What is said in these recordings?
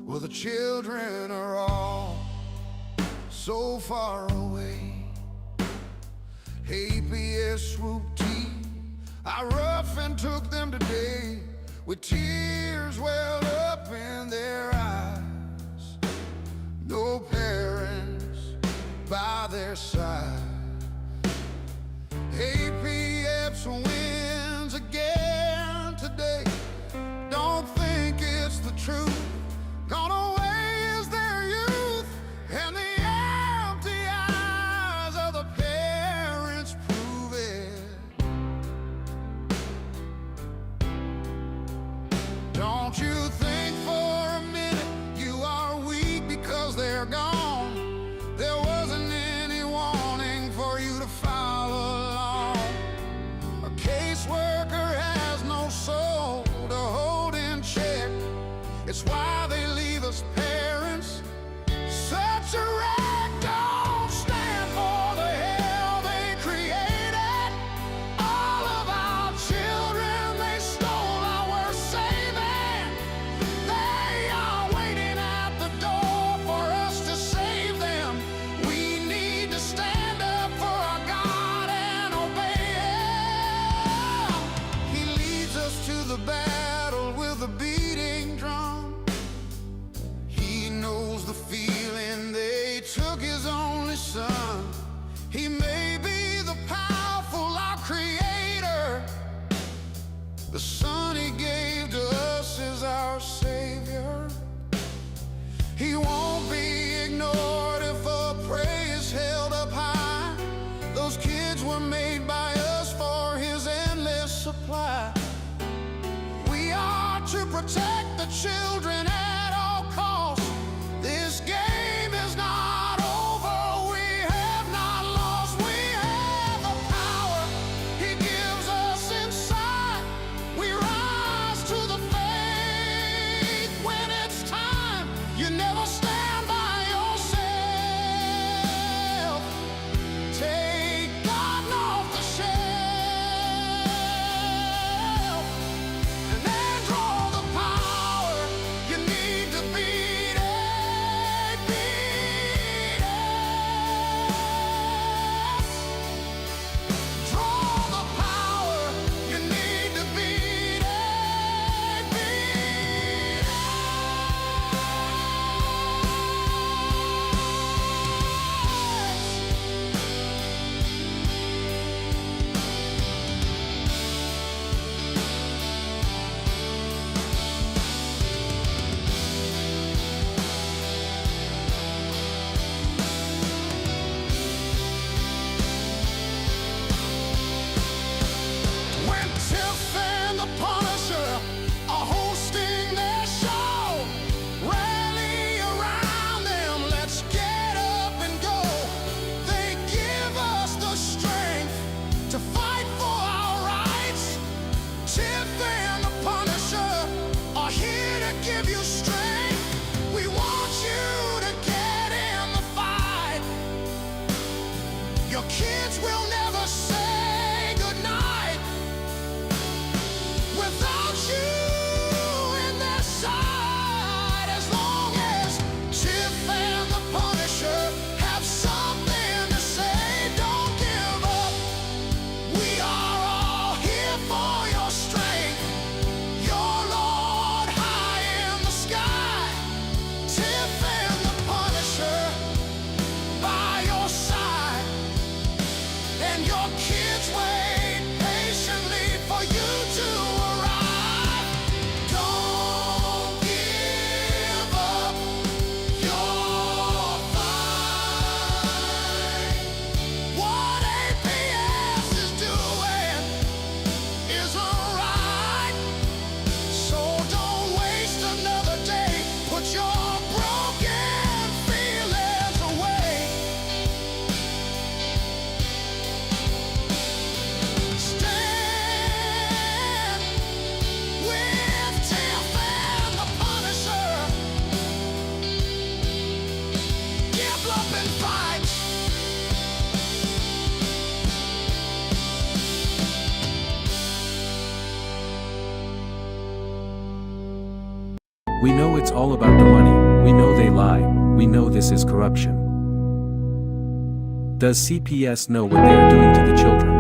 Well, the children are all so far away. APS swooped T, I rough and took them today, with tears welled up in their eyes. No parents by their side. APS wins again today. Don't think it's the truth. Gone away is their youth, and the empty eyes of the parents prove it. Don't you think for a minute you are weak because they're gone. There wasn't any warning for you to follow along. A caseworker has no soul to hold in check. It's why they leave us parents such a wreck. Don't stand for the hell they created. All of our children they stole, our saving. They are waiting at the door for us to save them. We need to stand up for our God and obey Him. He leads us to the battle with a beating drum. He knows the feeling they took his only son. He may be the powerful, our creator. The son he gave to us is our savior. He won't be ignored if a praise is held up high. Those kids were made by us for his endless supply. We are to protect the children at all costs. This game is not over. We have not lost. We have the power He gives us inside. We rise to the faith when it's time. You never stand by yourself. Take God off the shelf and then draw the power you need to beat it. Beat it. Draw the power you need to beat it. Beat it. When Tiff and the Punisher are hosting their show, rally around them, let's get up and go. They give us the strength to fight for our rights. Tiff and the Punisher are here to give you strength. We want you to get in the fight. Your kids will never say goodnight without you in their side. As long as Tiff and the Punisher have something to say, don't give up. We are all here for your strength. Your Lord high in the sky. Tiff and the Punisher by your side. And your kids wait patiently for you to arrive. Don't give up your fight. What APS is doing isn't right. So don't waste another day. Put your broken feelings away. We know it's all about the money, we know they lie, we know this is corruption. Does CPS know what they are doing to the children?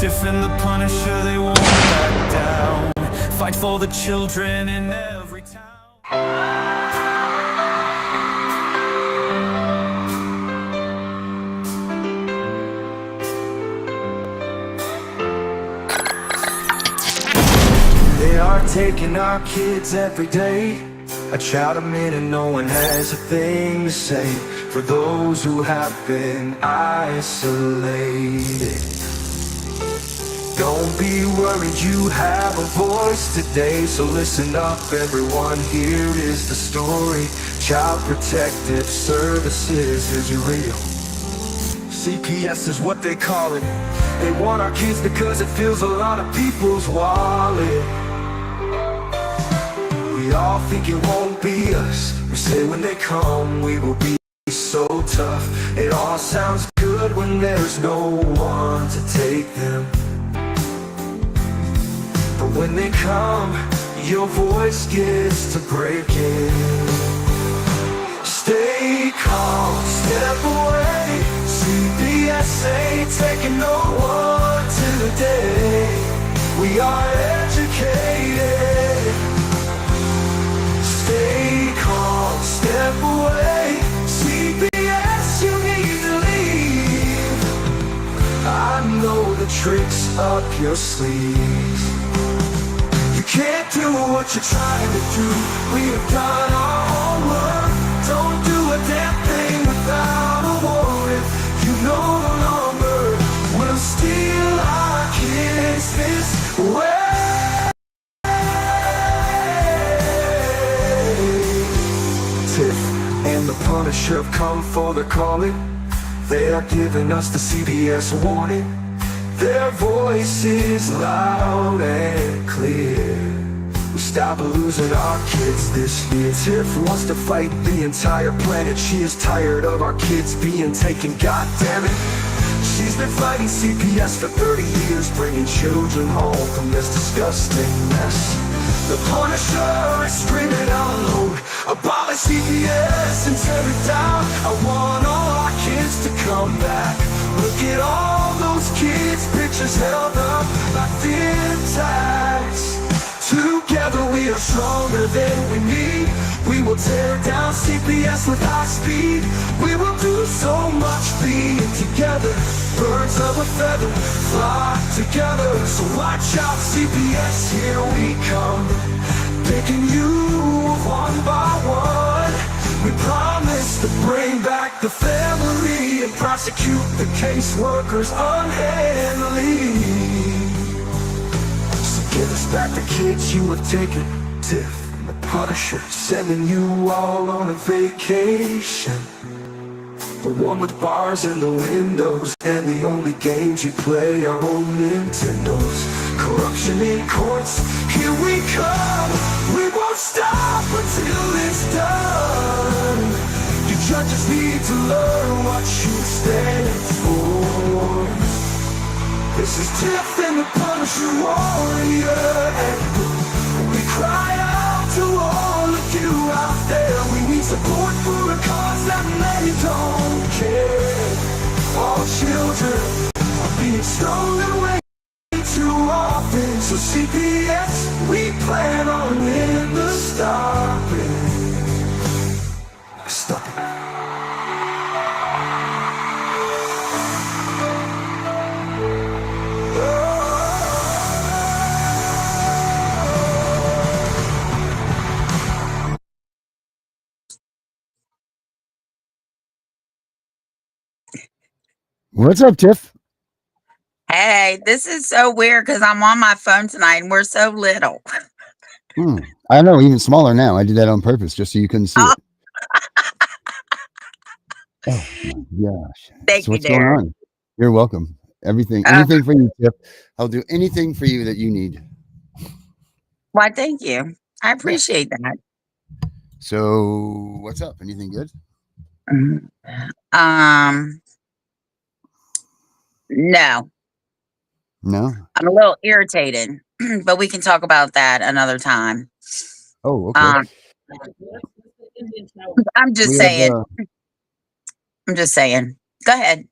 Tiff and the Punisher, they won't back down. Fight for the children in every town. They are taking our kids every day. I shout them in and no one has a thing to say. For those who have been isolated, don't be worried, you have a voice today. So listen up everyone, here is the story. Child Protective Services is real. CPS is what they call it. They want our kids because it fills a lot of people's wallet. We all think it won't be us. We say when they come we will be so tough. It all sounds good when there's no one to take them. But when they come, your voice gets to breaking. Stay calm, step away. CPS ain't taking no one today. We are educated. Stay calm, step away. CPS, you need to leave. I know the tricks up your sleeves. You can't do what you're trying to do. We have done our homework. Don't do a damn thing without a warrant. You know the number. We'll steal our kids this way. Tiff and the Punisher have come for the calling. They are giving us the CPS warning. Their voice is loud and clear. We stop losing our kids this year. Tiff wants to fight the entire planet. She is tired of our kids being taken, god damn it. She's been fighting CPS for 30 years, bringing children home from this disgusting mess. The Punisher is screaming out loud, abolish CPS and tear it down. I want all our kids to come back. Look at all those kids' pictures held up like thin tags. Together we are stronger than we need. We will tear down CPS with high speed. We will do so much being together. Birds of a feather flock together. So watch out CPS, here we come. Picking you one by one. We promise to bring back the family and prosecute the caseworkers unhandily. So give us back the kids you have taken. Tiff and the Punisher sending you all on a vacation. The one with bars in the windows, and the only games you play are on Nintendos. Corruption in courts, here we come. We won't stop until it's done. You judges need to learn what you stand for. This is Tiff and the Punisher Warrior, and we cry out to all of you out there. We need support for a cause that many don't care. All children are being stolen away too often. So CPS, we plan on never stopping. Stop it. What's up, Tiff? Hey, this is so weird because I'm on my phone tonight and we're so little. I know, even smaller now. I did that on purpose just so you couldn't see Oh, it. Oh my gosh. thank So you, what's going Derek. on? You're welcome. Anything for you, Tiff. I'll do anything for you that you need. Why, thank you. I Yeah. appreciate that. So what's up? Anything good? Mhm. No, No? I'm a little irritated, but we can talk about that another time. Oh, okay. Um, I'm just We have saying. I'm just saying. Go ahead.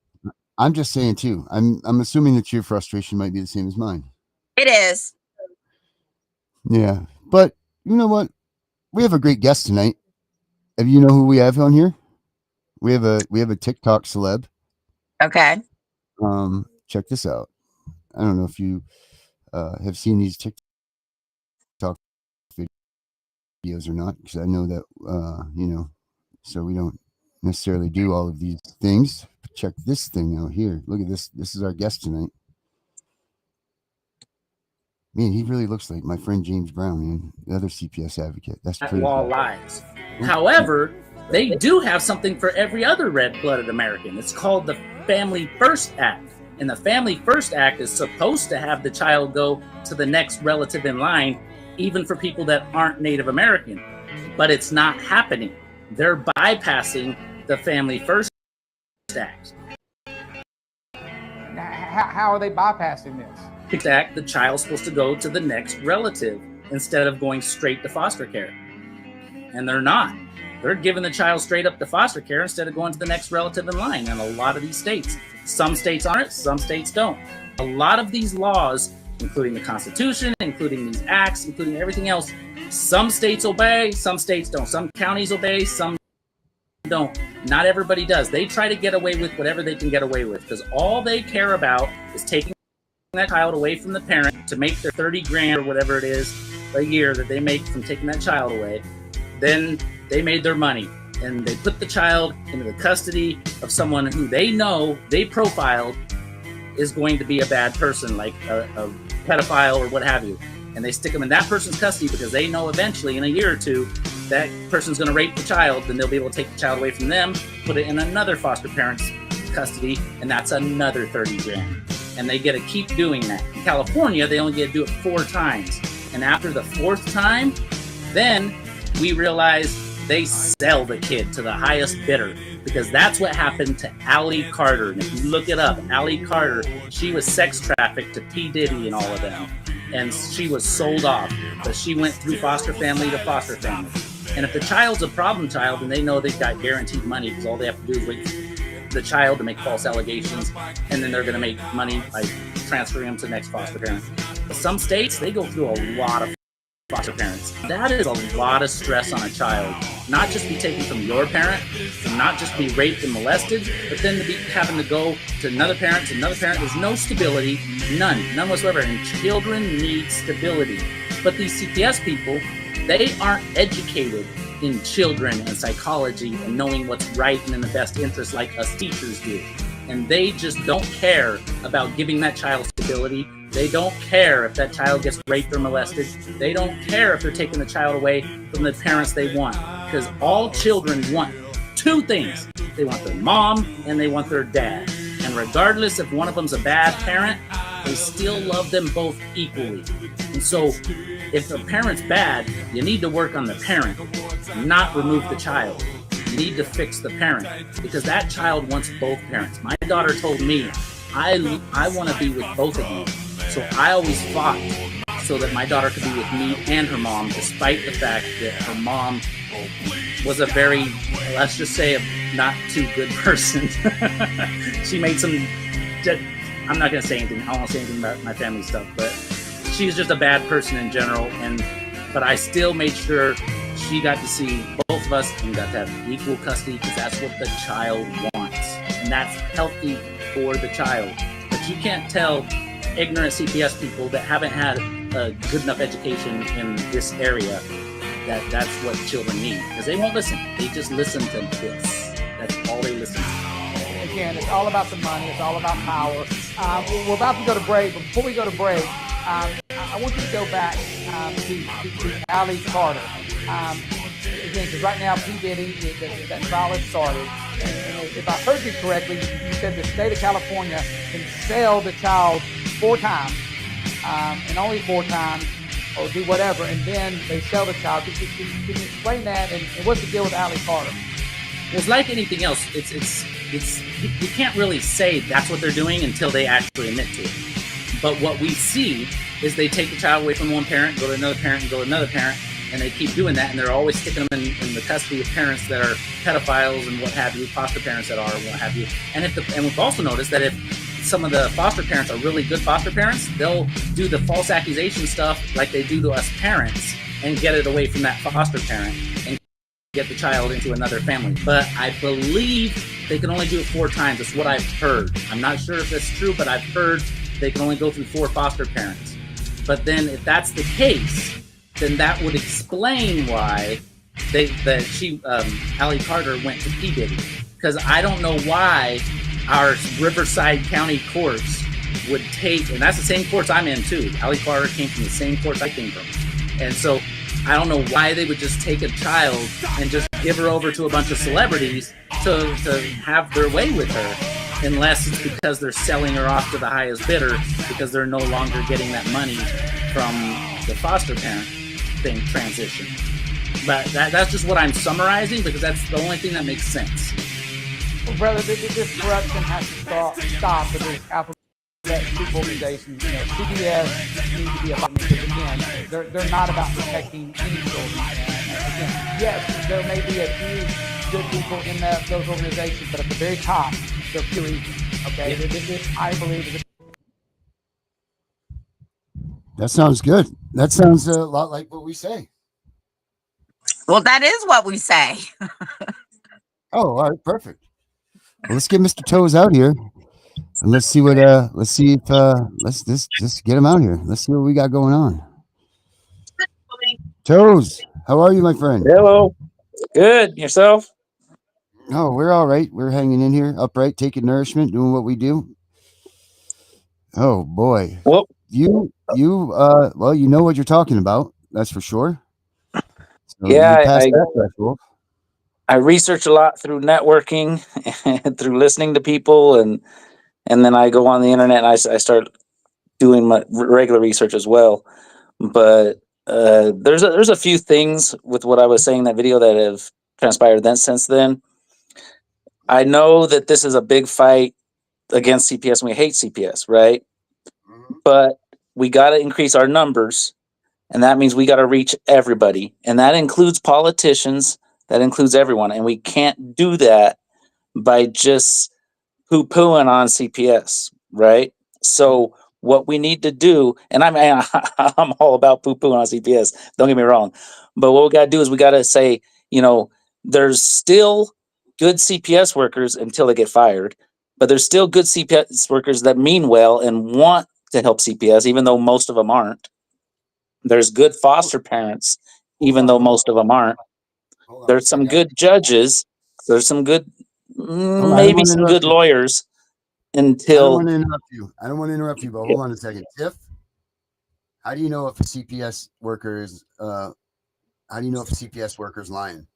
I'm just saying too. I'm assuming that your frustration might be the same as mine. It is. Yeah. But you know what? We have a great guest tonight. You know who we have on here? We have a TikTok celeb. Okay. Check this out. I don't know if you have seen these TikTok videos or not, because I know that so we don't necessarily do all of these things. But check this thing out here. Look at this. This is our guest tonight. Man, he really looks like my friend James Brown, man, the other CPS advocate. That's That crazy. law lies. However, they do have something for every other red-blooded American. It's called the Family First Act. And the Family First Act is supposed to have the child go to the next relative in line, even for people that aren't Native American. But it's not happening. They're bypassing the Family First Act. How are they bypassing this? Act, the child's supposed to go to the next relative instead of going straight to foster care. And they're not. They're giving the child straight up to foster care instead of going to the next relative in line in a lot of these states. Some states aren't, some states don't. A lot of these laws, including the Constitution, including these acts, including everything else, some states obey, some states don't. Some counties obey, some don't. Not everybody does. They try to get away with whatever they can get away with because all they care about is taking that child away from the parent to make their 30 grand or whatever it is a year that they make from taking that child away. Then they made their money and they put the child into the custody of someone who they know they profiled is going to be a bad person, like a pedophile or what have you. And they stick them in that person's custody because they know eventually in a year or two that person's going to rape the child. Then they'll be able to take the child away from them, put it in another foster parent's custody, and that's another 30 grand. And they get to keep doing that. In California, they only get to do it 4 times. And after the 4th time, then we realize they sell the kid to the highest bidder because that's what happened to Allie Carter. And if you look it up, Allie Carter, she was sex trafficked to P. Diddy and all of them. And she was sold off, but she went through foster family to foster family. And if the child's a problem child, and they know they've got guaranteed money because all they have to do is wait for the child to make false allegations, and then they're going to make money by transferring them to the next foster parent. But some states, they go through a lot of foster parents. That is a lot of stress on a child. Not just be taken from your parent, and not just be raped and molested, but then to be having to go to another parent, There's no stability, none whatsoever. And children need stability. But these CPS people, they aren't educated in children and psychology and knowing what's right and in the best interest like us teachers do. And they just don't care about giving that child stability. They don't care if that child gets raped or molested. They don't care if they're taking the child away from the parents they want. Because all children want 2 things. They want their mom and they want their dad. And regardless if one of them's a bad parent, they still love them both equally. And so if the parent's bad, you need to work on the parent, not remove the child. need to fix the parent, because that child wants both parents. My daughter told me, I want to be with both of you. So I always fought so that my daughter could be with me and her mom, despite the fact that her mom was a very, let's just say, a not too good person. She made some, I'm not going to say anything. I won't say anything about my family stuff, but she's just a bad person in general. But I still made sure she got to see both of us and got to have equal custody, because that's what the child wants. And that's healthy for the child. But you can't tell ignorant CPS people that haven't had a good enough education in this area that that's what children need, because they won't listen. They just listen to this. That's all they listen to. Again, it's all about the money. It's all about power. We're about to go to break. But before we go to break, I want you to go back to Ali Carter. Again, because right now, P. Diddy, that trial has started. And if I heard you correctly, you said the state of California can sell the child 4 times, and only 4 times, or do whatever, and then they sell the child. Can you explain that? And what's the deal with Ali Carter? Well, it's like anything else. It's you can't really say that's what they're doing until they actually admit to it. But what we see is they take the child away from one parent, go to another parent, and go to another parent, and they keep doing that, and they're always sticking them in the custody of parents that are pedophiles and what have you, foster parents that are, what have you. And we've also noticed that if some of the foster parents are really good foster parents, they'll do the false accusation stuff like they do to us parents and get it away from that foster parent and get the child into another family. But I believe they can only do it 4 times. That's what I've heard. I'm not sure if that's true, but I've heard they can only go through 4 foster parents. But then if that's the case, then that would explain why Ali Carter went to P. Diddy. Because I don't know why our Riverside County courts would take, and that's the same courts I'm in too. Ali Carter came from the same courts I came from. And so I don't know why they would just take a child and just give her over to a bunch of celebrities to have their way with her, unless it's because they're selling her off to the highest bidder because they're no longer getting that money from the foster parent thing transition. But that's just what I'm summarizing, because that's the only thing that makes sense. Well, brother, this corruption has to stop with this alphabet soup organization. CBS needs to be about, because again, they're not about protecting any children. And again, yes, there may be a few good people in those organizations, but at the very top, they're pure evil. Okay, this I believe is. That sounds good. That sounds a lot like what we say. Well, that is what we say. Oh, all right, perfect. Well, let's get Mr. Toes out here, and let's see what. Let's see if let's just get him out here. Let's see what we got going on. Toes, how are you, my friend? Hello. Good. Yourself? Oh, we're all right. We're hanging in here, upright, taking nourishment, doing what we do. Oh boy. Well, well, you know what you're talking about. That's for sure. So yeah, you passed that threshold. I research a lot through networking and through listening to people, and then I go on the internet and I start doing my regular research as well. But there's a few things with what I was saying in that video that have transpired since then. I know that this is a big fight against CPS, and we hate CPS, right? Mm-hmm. But we got to increase our numbers, and that means we got to reach everybody, and that includes politicians. That includes everyone, and we can't do that by just poo-pooing on CPS, right? So what we need to do, and I'm all about poo-pooing on CPS, don't get me wrong, but what we got to do is we got to say, there's still good CPS workers until they get fired, but there's still good CPS workers that mean well and want to help CPS, even though most of them aren't. There's good foster parents, even though most of them aren't. There's some good judges. There's some good, maybe some good lawyers. Until I don't want to interrupt you, but hold on a second. Tiff, how do you know if a CPS worker is lying?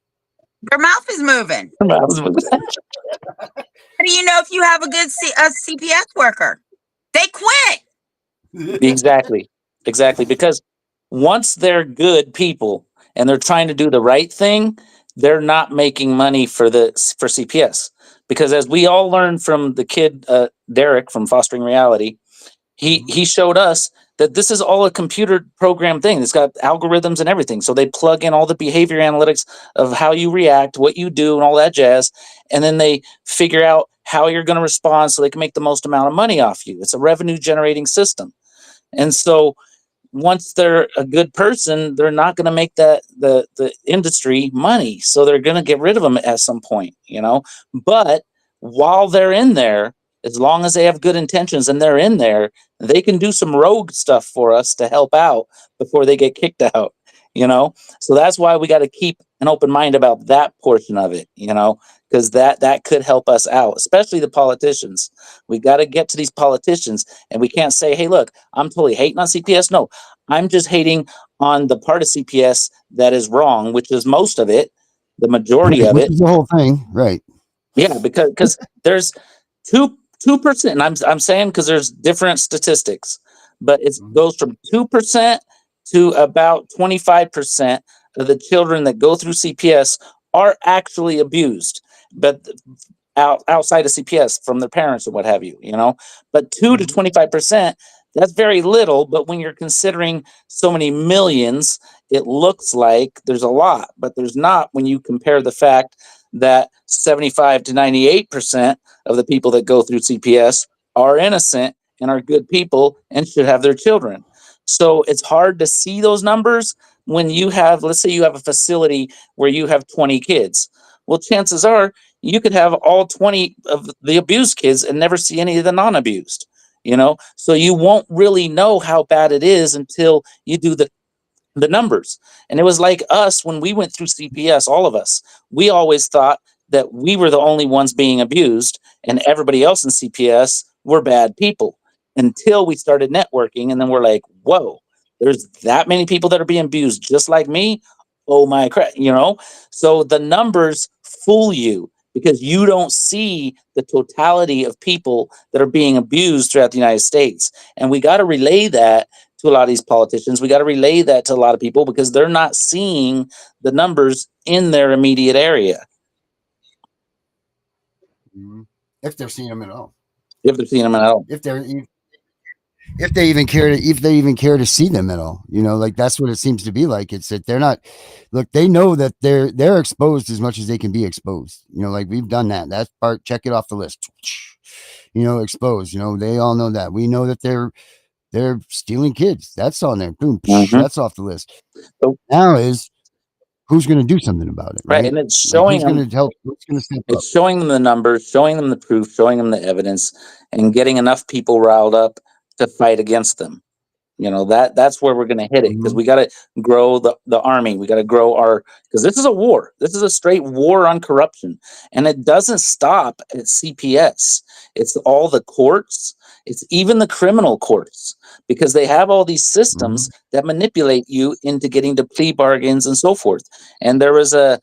Their mouth is moving. How do you know if you have a good CPS worker? They quit. Exactly. Because once they're good people and they're trying to do the right thing, they're not making money for CPS, because as we all learned from the kid Derek from Fostering Reality, he showed us that this is all a computer program thing. It's got algorithms and everything. So they plug in all the behavior analytics of how you react, what you do, and all that jazz. And then they figure out how you're going to respond so they can make the most amount of money off you. It's a revenue generating system. And so once they're a good person, they're not going to make the industry money. So they're going to get rid of them at some point, you know. But while they're in there, as long as they have good intentions and they're in there, they can do some rogue stuff for us to help out before they get kicked out, you know. So that's why we got to keep an open mind about that portion of it, you know, because that could help us out, especially the politicians. We got to get to these politicians, and we can't say, hey, look, I'm totally hating on CPS. No, I'm just hating on the part of CPS that is wrong, which is most of it, the majority Right, of which it. is the whole thing, right? Yeah, because there's 2%. And I'm saying because there's different statistics, but it goes from 2% to about 25% of the children that go through CPS are actually abused, but outside of CPS from their parents or what have you, you know. But 2 to 25%, that's very little. But when you're considering so many millions, it looks like there's a lot, but there's not when you compare the fact that 75 to 98% of the people that go through CPS are innocent and are good people and should have their children. So it's hard to see those numbers when you have, let's say you have a facility where you have 20 kids. Well, chances are you could have all 20 of the abused kids and never see any of the non-abused, you know? So you won't really know how bad it is until you do the numbers. And it was like us when we went through CPS, all of us, we always thought that we were the only ones being abused and everybody else in CPS were bad people until we started networking. And then we're like, whoa, there's that many people that are being abused just like me. Oh my crap, you know? So the numbers fool you because you don't see the totality of people that are being abused throughout the United States. And we got to relay that to a lot of these politicians. We got to relay that to a lot of people because they're not seeing the numbers in their immediate area. If they're seeing them at all. If they're seeing them at all. If they even care to see them at all, you know, like that's what it seems to be like. It's that they're not, look, they know that they're exposed as much as they can be exposed, you know, like we've done that part, check it off the list, you know, exposed, you know, they all know that. We know that they're stealing kids, that's on there, boom, that's off the list. So, now is who's going to do something about it, right? And it's showing like, who's going to help, who's going to step up? It's showing them the numbers, showing them the proof, showing them the evidence, and getting enough people riled up to fight against them. You know, that's where we're going to hit it, because we got to grow the army. We got to grow because this is a war. This is a straight war on corruption. And it doesn't stop at CPS. It's all the courts. It's even the criminal courts, because they have all these systems that manipulate you into getting to plea bargains and so forth. And there was a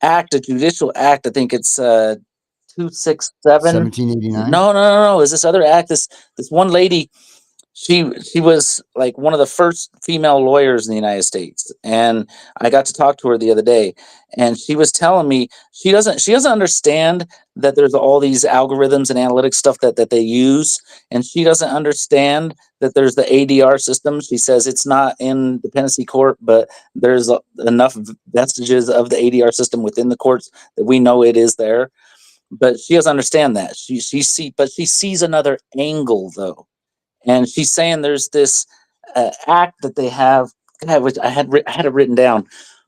judicial act, I think it's 267. 1789. No. Is this other act? This one lady, she was like one of the first female lawyers in the United States, and I got to talk to her the other day, and she was telling me she doesn't understand that there's all these algorithms and analytics stuff that they use, and she doesn't understand that there's the ADR system. She says it's not in dependency court, but there's enough vestiges of the ADR system within the courts that we know it is there. But she doesn't understand that. She sees another angle though. And she's saying there's this act that they have, which I had it written down,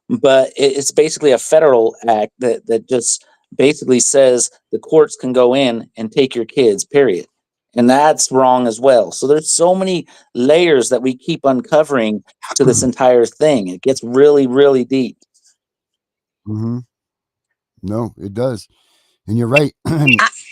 but it's basically a federal act that just basically says the courts can go in and take your kids, period. And that's wrong as well. So there's so many layers that we keep uncovering to this entire thing. It gets really, really deep. No, it does. And you're right.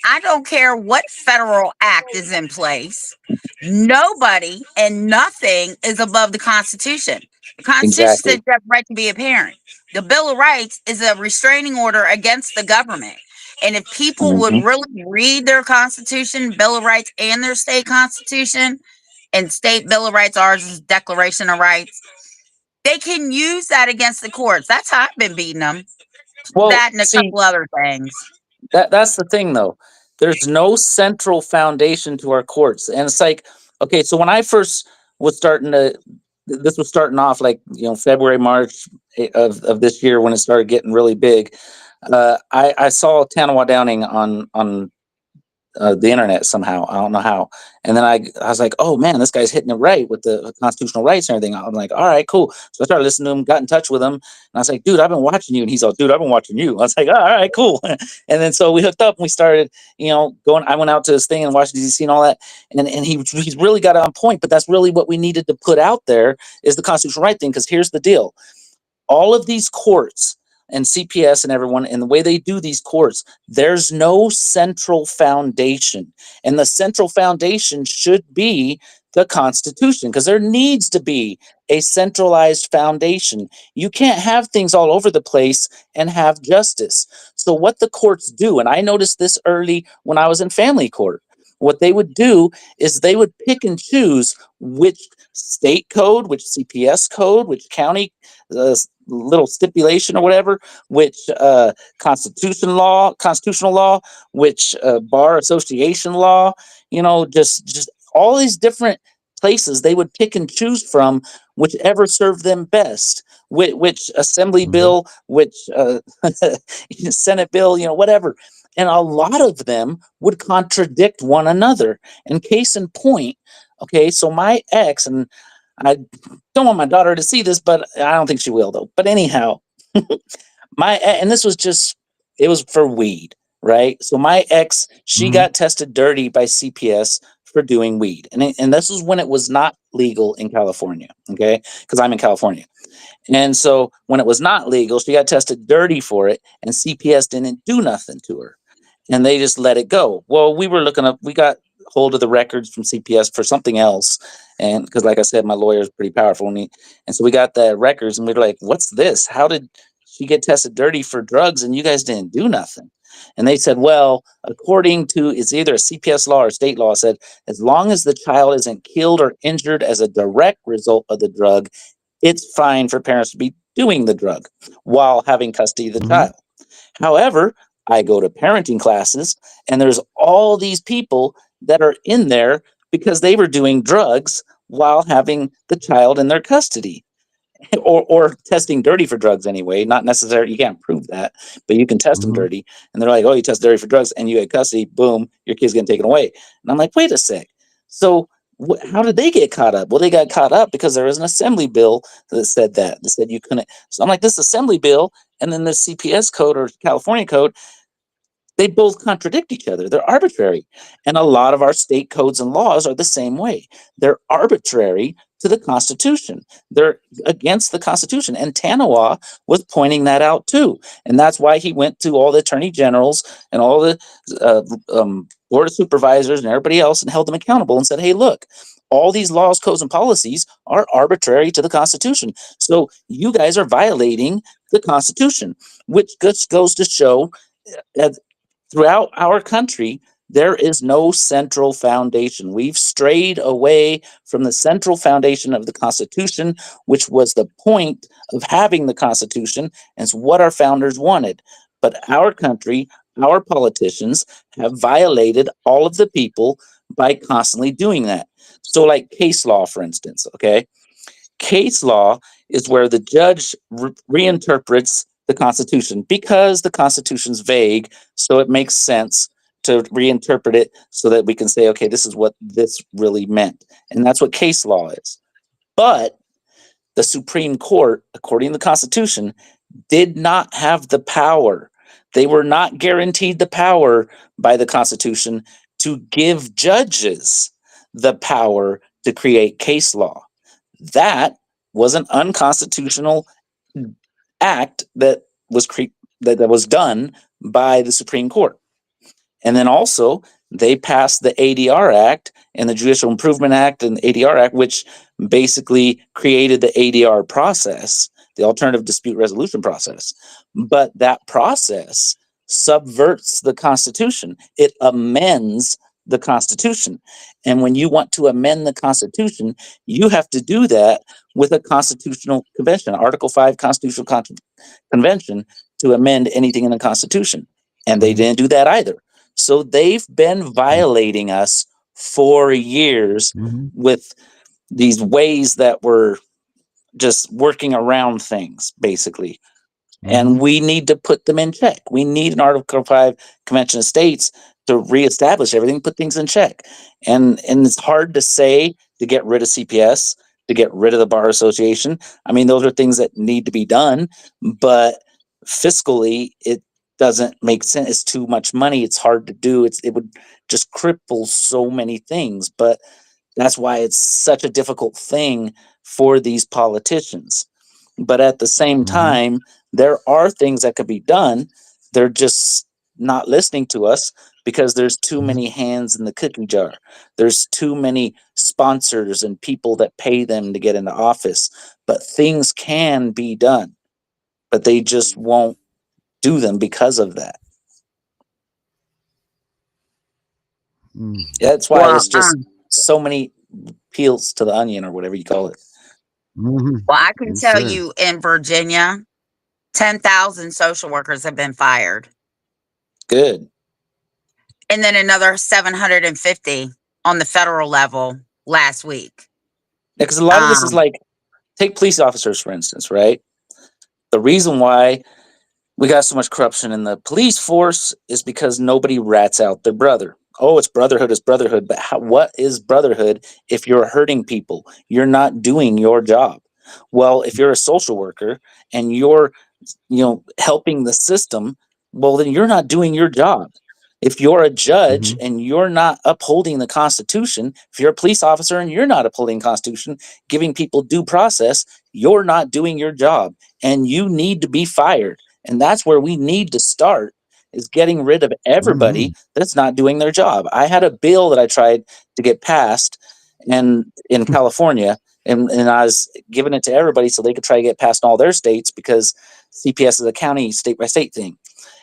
I don't care what federal act is in place. Nobody and nothing is above the Constitution. The Constitution says you have the right to be a parent. The Bill of Rights is a restraining order against the government. And if people would really read their Constitution, Bill of Rights, and their state constitution, and state Bill of Rights, ours is Declaration of Rights, they can use that against the courts. That's how I've been beating them. Well, That and a see, couple other things. that's the thing though. There's no central foundation to our courts. And it's like, okay, so when I first was starting to this was starting off like, February, March of this year when it started getting really big. I saw Tanawa Downing on the internet somehow. I don't know how. And then I was like, oh man, this guy's hitting it right with the constitutional rights and everything. I'm like, all right, cool. So I started listening to him, got in touch with him, and I was like, dude, I've been watching you. And he's all, dude, I've been watching you. I was like, all right, cool. And then so we hooked up and we started, going. I went out to his thing in Washington D.C. and all that, and he's really got it on point. But that's really what we needed to put out there is the constitutional right thing. Because here's the deal: all of these courts and CPS and everyone, and the way they do these courts, there's no central foundation. And the central foundation should be the Constitution, because there needs to be a centralized foundation. You can't have things all over the place and have justice. So what the courts do, and I noticed this early when I was in family court, what they would do is they would pick and choose which state code, which CPS code, which county little stipulation or whatever, which constitutional law, which bar association law, just all these different places they would pick and choose from whichever served them best. Which assembly bill, which Senate bill, whatever. And a lot of them would contradict one another. And case in point, okay, so my ex, and I don't want my daughter to see this, but I don't think she will though. But anyhow, and this was it was for weed, right? So my ex, she got tested dirty by CPS for doing weed. And this was when it was not legal in California, okay? Because I'm in California. And so when it was not legal, she got tested dirty for it, and CPS didn't do nothing to her. And they just let it go. Well, we got hold of the records from CPS for something else. And because, like I said, my lawyer is pretty powerful. And so we got the records and we were like, what's this? How did she get tested dirty for drugs and you guys didn't do nothing? And they said, well, according to, it's either a CPS law or state law, said, as long as the child isn't killed or injured as a direct result of the drug, it's fine for parents to be doing the drug while having custody of the child. However, I go to parenting classes and there's all these people that are in there because they were doing drugs while having the child in their custody. Or testing dirty for drugs anyway. Not necessarily, you can't prove that, but you can test them dirty. And they're like, oh, you test dirty for drugs and you get custody, boom, your kid's getting taken away. And I'm like, wait a sec. So how did they get caught up? Well, they got caught up because there was an assembly bill that said you couldn't. So I'm like, this assembly bill and then the CPS code or California code, they both contradict each other. They're arbitrary. And a lot of our state codes and laws are the same way. They're arbitrary to the Constitution. They're against the Constitution. And Tanawa was pointing that out too. And that's why he went to all the attorney generals and all the board of supervisors and everybody else and held them accountable and said, hey, look, all these laws, codes, and policies are arbitrary to the Constitution. So you guys are violating the Constitution, which just goes to show that throughout our country, there is no central foundation. We've strayed away from the central foundation of the Constitution, which was the point of having the Constitution, and it's what our founders wanted. But our country, our politicians have violated all of the people by constantly doing that. So like case law, for instance, okay? Case law is where the judge reinterprets the Constitution because the Constitution's vague, so it makes sense to reinterpret it so that we can say, okay, this is what this really meant. And that's what case law is. But the Supreme Court, according to the Constitution, did not have the power. They were not guaranteed the power by the Constitution to give judges the power to create case law. That was an unconstitutional act that was done by the Supreme Court. And then also they passed the ADR Act and the Judicial Improvement Act and the ADR Act, which basically created the ADR process, the alternative dispute resolution process. But that process subverts the Constitution. It amends the Constitution. And when you want to amend the Constitution, you have to do that with a constitutional convention, Article 5 Constitutional Convention, to amend anything in the Constitution. And they didn't do that either. So they've been violating us for years with these ways that we're just working around things, basically. And we need to put them in check. We need an Article 5 Convention of States to reestablish everything, put things in check. And it's hard to say to get rid of CPS, to get rid of the Bar Association. I mean, those are things that need to be done, but fiscally, it doesn't make sense. It's too much money. It's hard to do. It would just cripple so many things. But that's why it's such a difficult thing for these politicians. But at the same time, there are things that could be done. They're just not listening to us because there's too many hands in the cookie jar. There's too many sponsors and people that pay them to get into office. But things can be done, but they just won't do them because of that. That's why Well, it's just so many peels to the onion or whatever you call it. well, I can Yes, tell sir. you in Virginia, 10,000 social workers have been fired, Good. and then another 750 on the federal level last week. Because a lot of this is like, take police officers, for instance, right? The reason why we got so much corruption in the police force is because nobody rats out their brother. Oh, it's brotherhood. But what is brotherhood if you're hurting people? You're not doing your job. Well, if you're a social worker and you're, helping the system, well, then you're not doing your job. If you're a judge and you're not upholding the Constitution, if you're a police officer and you're not upholding the Constitution, giving people due process, you're not doing your job and you need to be fired. And that's where we need to start, is getting rid of everybody that's not doing their job. I had a bill that I tried to get passed and in California, and I was giving it to everybody so they could try to get passed in all their states because CPS is a county state by state thing.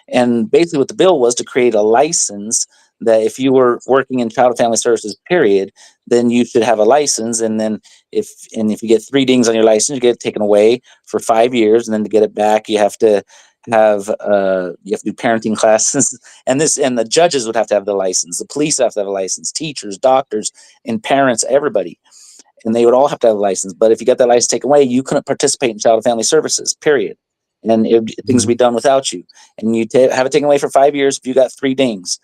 And basically what the bill was to create a license that if you were working in child and family services, period, then you should have a license. And then if you get 3 dings on your license, you get it taken away for 5 years. And then to get it back, you have to have do parenting classes. And the judges would have to have the license. The police have to have a license, teachers, doctors, and parents, everybody. And they would all have to have a license. But if you got that license taken away, you couldn't participate in child and family services, period. And things would be done without you. And you have it taken away for 5 years if you got 3 dings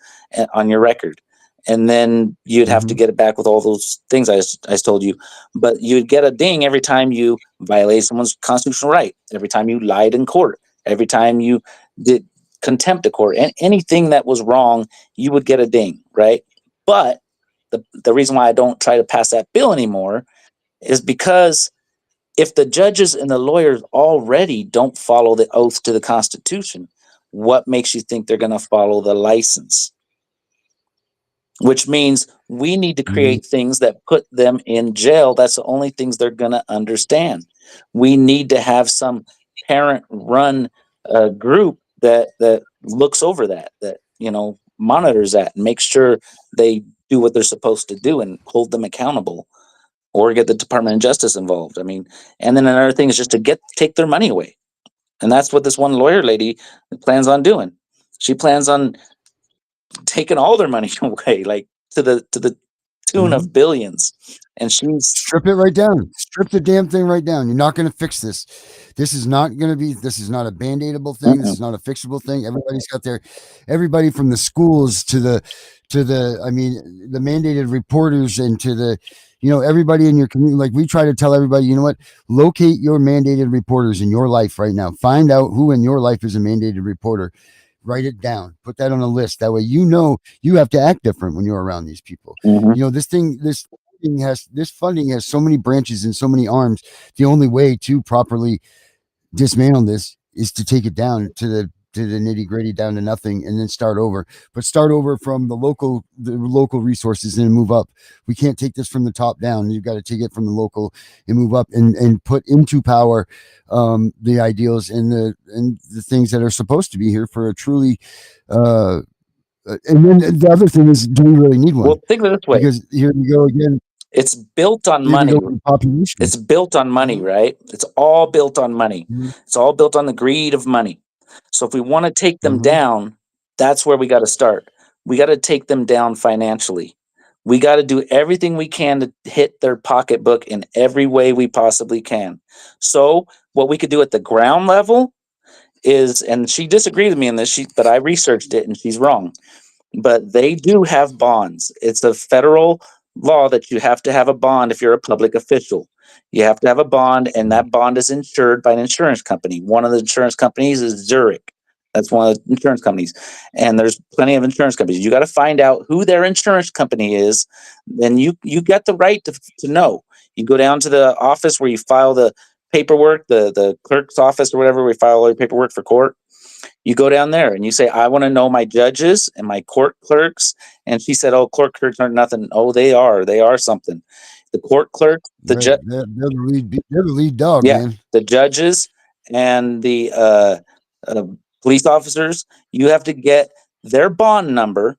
on your record. And then you'd have to get it back with all those things I told you. But you'd get a ding every time you violated someone's constitutional right, every time you lied in court, every time you did contempt of court, and anything that was wrong, you would get a ding, right? But the reason why I don't try to pass that bill anymore is because if the judges and the lawyers already don't follow the oath to the Constitution, what makes you think they're going to follow the license? Which means we need to create things that put them in jail. That's the only things they're going to understand. We need to have some parent-run group that looks over that monitors that and makes sure they do what they're supposed to do and hold them accountable. Or get the Department of Justice involved. I mean, and then another thing is just to take their money away. And that's what this one lawyer lady plans on doing. She plans on taking all their money away, like to the tune of billions. And she's strip it right down. Strip the damn thing right down. You're not going to fix this. This is not a band-aidable thing. This is not a fixable thing. Everybody from the schools to the mandated reporters and to the, everybody in your community. Like, we try to tell everybody, you know what, locate your mandated reporters in your life right now. Find out who in your life is a mandated reporter. Write it down. Put that on a list. That way, you have to act different when you're around these people. This funding has so many branches and so many arms. The only way to properly dismantle this is to take it down to the nitty gritty, down to nothing, and then start over. But start over from the local resources and move up. We can't take this from the top down. You've got to take it from the local and move up and put into power the ideals and the things that are supposed to be here for a truly. And then the other thing is, do we really need one? Well, think of it this way. Because here we go again. It's built on money. It's built on money, right? It's all built on money. It's all built on the greed of money. So if we want to take them Mhm. down, that's where we got to start. We got to take them down financially. We got to do everything we can to hit their pocketbook in every way we possibly can. So what we could do at the ground level is, and she disagreed with me on this, but I researched it and she's wrong. But they do have bonds. It's a federal law that you have to have a bond if you're a public official. You have to have a bond, and that bond is insured by an insurance company. One of the insurance companies is Zurich. That's one of the insurance companies. And there's plenty of insurance companies. You got to find out who their insurance company is. Then you get the right to know. You go down to the office where you file the paperwork, the clerk's office or whatever, where you file all your paperwork for court. You go down there and you say, I want to know my judges and my court clerks. And she said, oh, court clerks aren't nothing. Oh, they are something. The court clerks, They're the lead dog, yeah, man. the judges and the uh, police officers, you have to get their bond number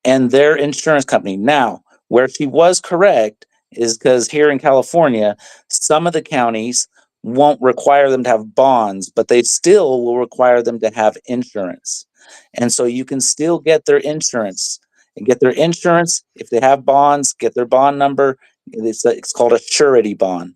and their insurance company. Now, where she was correct is because here in California, some of the counties won't require them to have bonds, but they still will require them to have insurance. And so you can still get their insurance and get their insurance. If they have bonds, get their bond number. It's called a surety bond.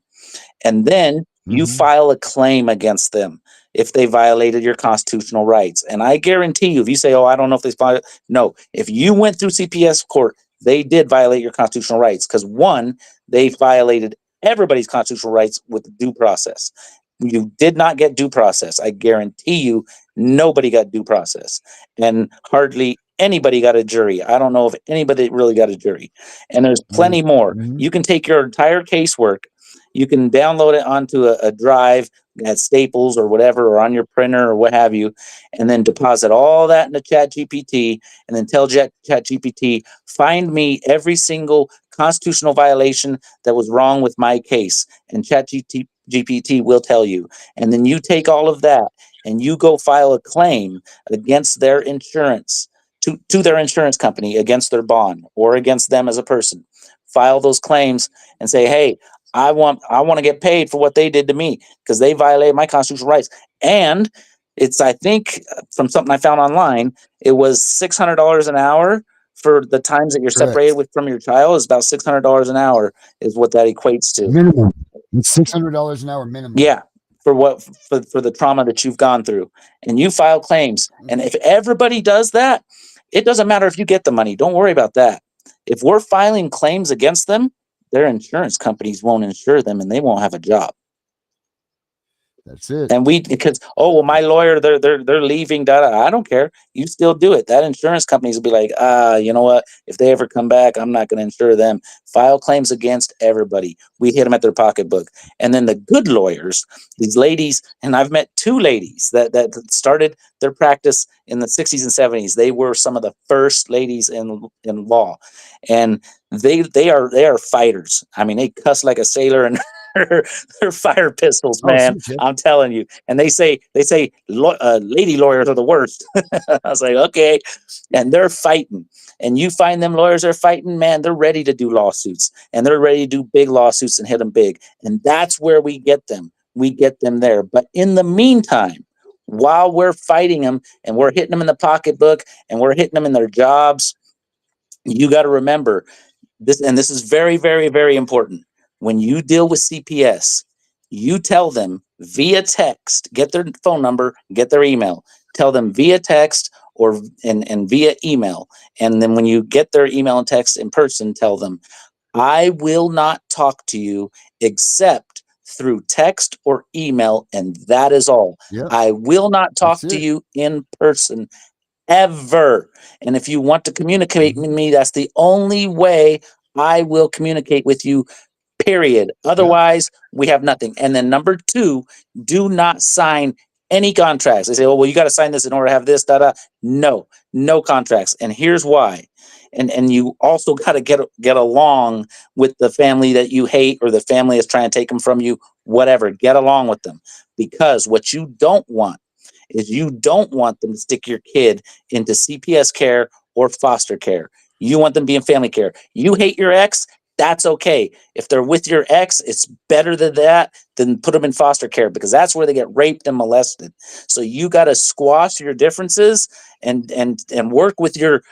And then you Mhm. file a claim against them if they violated your constitutional rights. And I guarantee you, if you say, oh, I don't know if they violated, no, if you went through CPS court, they did violate your constitutional rights because one, they violated everybody's constitutional rights with due process. You did not get due process. I guarantee you, nobody got due process. And hardly anybody got a jury. I don't know if anybody really got a jury. And there's plenty more. Mhm. You can take your entire casework, you can download it onto a drive at Staples or whatever, or on your printer or what have you, and then deposit all that into Chat GPT, and then tell Chat GPT, find me every single constitutional violation that was wrong with my case. And Chat GPT will tell you. And then you take all of that and you go file a claim against their insurance, to their insurance company, against their bond or against them as a person. File those claims and say, hey, I want to get paid for what they did to me because they violated my constitutional rights. And it's, I think, from something I found online, it was $600 an hour for the times that you're separated Correct. from your child. Is about $600 an hour is what that equates to. Minimum. It's $600 an hour minimum. Yeah, for the trauma that you've gone through, and you file claims. And if everybody does that, it doesn't matter if you get the money. Don't worry about that. If we're filing claims against them, their insurance companies won't insure them, and they won't have a job. That's it. And because well, my lawyer, they're leaving. I don't care. You still do it. That insurance companies will be like, you know what? If they ever come back, I'm not going to insure them. File claims against everybody. We hit them at their pocketbook. And then the good lawyers, these ladies, and I've met two ladies that started their practice in the 60s and 70s. They were some of the first ladies in law, and they are fighters. I mean, they cuss like a sailor and. They're fire pistols, Oh, man. sweet, Chip. I'm telling you. And they say lady lawyers are the worst. I was like, okay. And they're fighting. And you find them lawyers are fighting, man, they're ready to do lawsuits. And they're ready to do big lawsuits and hit them big. And that's where we get them. We get them there. But in the meantime, while we're fighting them and we're hitting them in the pocketbook and we're hitting them in their jobs, you got to remember this, and this is very, very, very important. When you deal with CPS, you tell them via text, get their phone number, get their email, tell them via text or and via email. And then when you get their email and text in person, tell them, I will not talk to you except through text or email, and that is all. Yep. I will not talk That's to it. you in person ever. And if you want to communicate with me, that's the only way I will communicate with you, period. Yep. Otherwise, we have nothing. And then number two, do not sign any contracts. They say, oh, well, you got to sign this in order to have this, da da. No, no contracts. And here's why. And you also got to get along with the family that you hate or the family is trying to take them from you, whatever. Get along with them. Because what you don't want is you don't want them to stick your kid into CPS care or foster care. You want them to be in family care. You hate your ex, that's okay. If they're with your ex, it's better than that than put them in foster care, because that's where they get raped and molested. So you got to squash your differences and work with your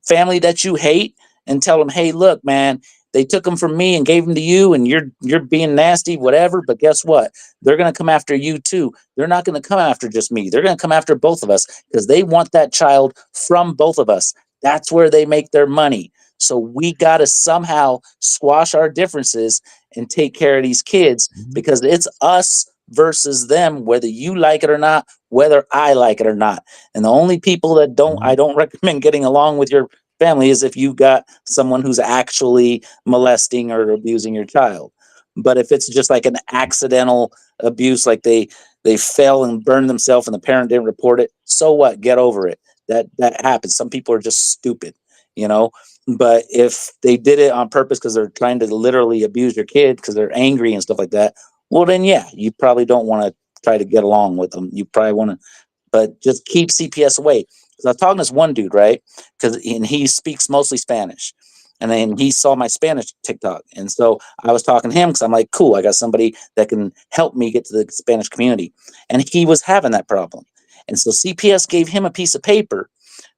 family that you hate and tell them, hey, look, man, they took them from me and gave them to you, and you're being nasty, whatever. But guess what? They're going to come after you too. They're not going to come after just me. They're going to come after both of us because they want that child from both of us. That's where they make their money. So we got to somehow squash our differences and take care of these kids, because it's us versus them, whether you like it or not, whether I like it or not. And the only people that I don't recommend getting along with your family is if you got someone who's actually molesting or abusing your child. But if it's just like an accidental abuse, like they fell and burned themselves and the parent didn't report it, so what? Get over it. That happens. Some people are just stupid, you know. But if they did it on purpose because they're trying to literally abuse your kid because they're angry and stuff like that, well then yeah, you probably don't want to try to get along with them. You probably want to, but just keep CPS away. Because I was talking to this one dude, right? And he speaks mostly Spanish. And then he saw my Spanish TikTok. And so I was talking to him because I'm like, cool, I got somebody that can help me get to the Spanish community. And he was having that problem. And so CPS gave him a piece of paper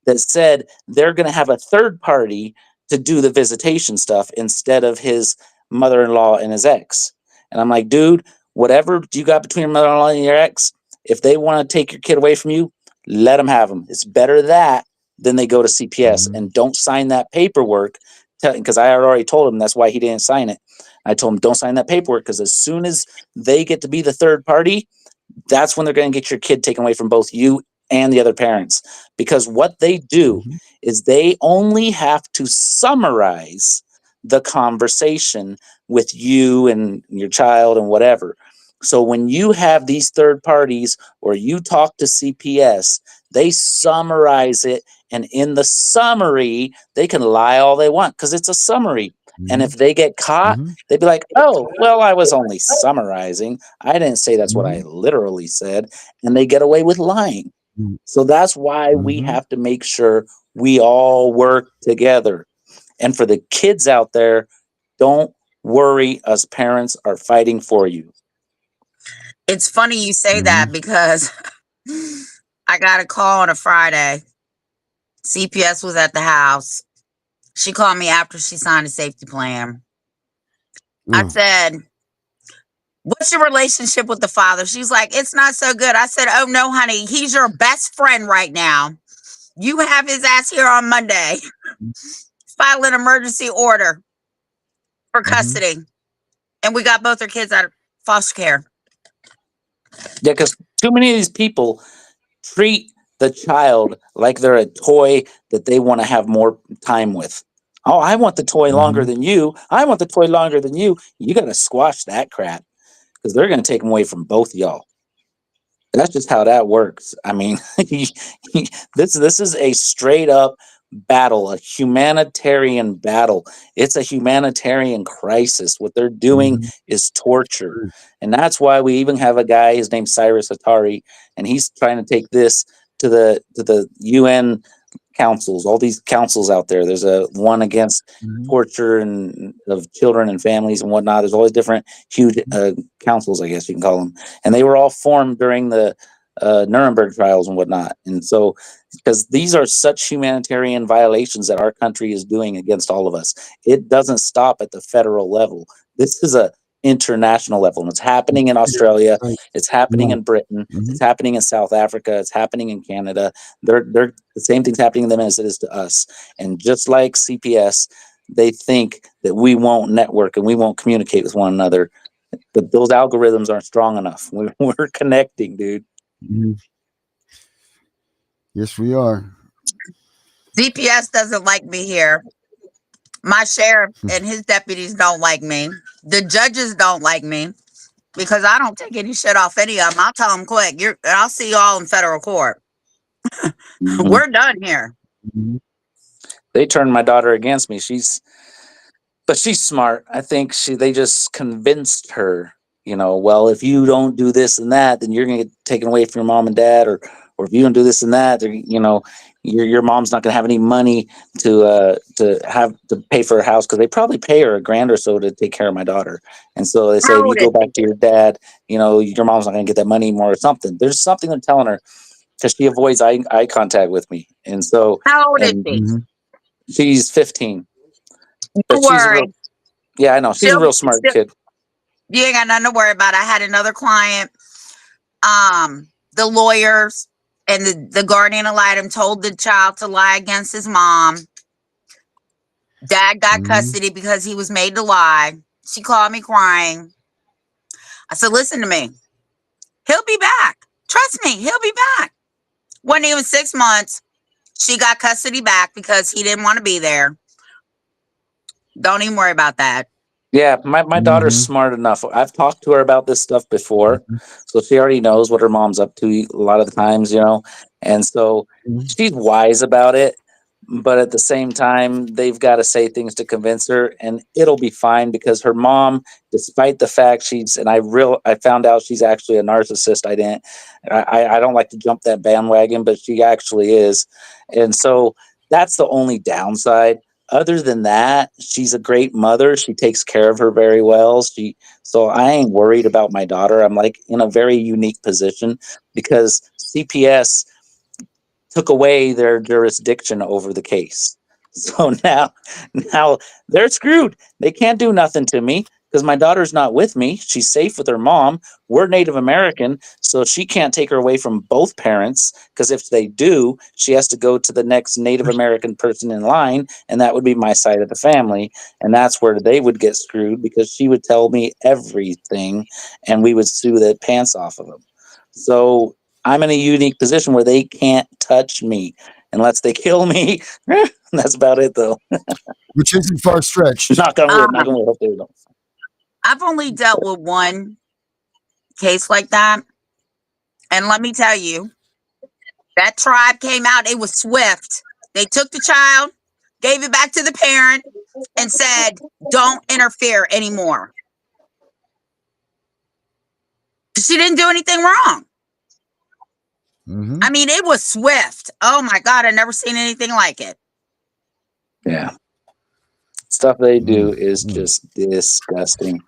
that said they're going to have a third party to do the visitation stuff instead of his mother-in-law and his ex. And I'm like, dude, whatever you got between your mother-in-law and your ex, if they want to take your kid away from you, let them have them. It's better that than they go to CPS. And don't sign that paperwork, because I had already told him that's why he didn't sign it. I told him, don't sign that paperwork, because as soon as they get to be the third party, that's when they're going to get your kid taken away from both you and the other parents. Because what they do is they only have to summarize the conversation with you and your child and whatever. So when you have these third parties or you talk to CPS, they summarize it. And in the summary, they can lie all they want because it's a summary. And if they get caught, they'd be like, oh, well, I was only summarizing. I didn't say that's what I literally said. And they get away with lying. So that's why we have to make sure we all work together. And for the kids out there, don't worry, us parents are fighting for you. It's funny you say that because I got a call on a Friday. CPS was at the house. She called me after she signed a safety plan. I said, what's your relationship with the father? She's like, it's not so good. I said, oh no, honey, he's your best friend right now. You have his ass here on Monday. File an emergency order for custody. And we got both our kids out of foster care. Yeah, because too many of these people treat the child like they're a toy that they want to have more time with. Oh, I want the toy longer than you. I want the toy longer than you. You got to squash that crap, because they're going to take them away from both y'all. That's just how that works. I mean, this is a straight up battle, a humanitarian battle. It's a humanitarian crisis. What they're doing is torture. And that's why we even have a guy, his name's Cyrus Atari, and he's trying to take this to the UN councils, all these councils out there. There's a one against torture and of children and families and whatnot. There's always different huge councils, I guess you can call them, and they were all formed during the Nuremberg trials and whatnot. And so, because these are such humanitarian violations that our country is doing against all of us, it doesn't stop at the federal level. This is a international level, and it's happening in Australia, it's happening in Britain, it's happening in South Africa, it's happening in Canada. They're the same thing's happening to them as it is to us. And just like CPS, they think that we won't network and we won't communicate with one another, but those algorithms aren't strong enough. We're connecting, dude. Yes, we are. CPS doesn't like me here. My sheriff and his deputies don't like me. The judges don't like me because I don't take any shit off any of them. I'll tell them quick. I'll see y'all in federal court. We're done here. They turned my daughter against me. But she's smart. I think they just convinced her, well, if you don't do this and that, then you're going to get taken away from your mom and dad, or if you don't do this and that, your mom's not going to have any money to have to pay for a house, because they probably pay her $1,000 or so to take care of my daughter. And so they say, How if you old go is back he? to your dad, your mom's not going to get that money anymore or something. There's something they're telling her, because she avoids eye contact with me. And so, How old is and he? she's 15, Don't but she's a real, worry. yeah, I know. She's a She'll, real smart she'll, kid. you ain't got nothing to worry about. I had another client. The lawyers and the guardian ad litem told the child to lie against his mom. Dad got custody because he was made to lie. She called me crying. I said, listen to me. He'll be back. Trust me, he'll be back. Wasn't even 6 months. She got custody back because he didn't want to be there. Don't even worry about that. Yeah, my daughter's smart enough. I've talked to her about this stuff before, so she already knows what her mom's up to a lot of the times, and so she's wise about it. But at the same time, they've got to say things to convince her, and it'll be fine, because her mom, despite the fact I found out she's actually a narcissist. I don't like to jump that bandwagon, but she actually is, and so that's the only downside. Other than that, she's a great mother. She takes care of her very well. So I ain't worried about my daughter. I'm like in a very unique position, because CPS took away their jurisdiction over the case. So now they're screwed. They can't do nothing to me, because my daughter's not with me. She's safe with her mom. We're Native American, so she can't take her away from both parents, because if they do, she has to go to the next Native American person in line, and that would be my side of the family. And that's where they would get screwed, because she would tell me everything, and we would sue the pants off of them. So I'm in a unique position where they can't touch me unless they kill me. That's about it, though. Which isn't far stretched. Knock on wood. Knock Um, on wood. Hope they don't. I've only dealt with one case like that. And let me tell you, that tribe came out, it was swift. They took the child, gave it back to the parent, and said, don't interfere anymore. She didn't do anything wrong. I mean, it was swift. Oh my God, I never seen anything like it. Yeah. Stuff they do is just disgusting.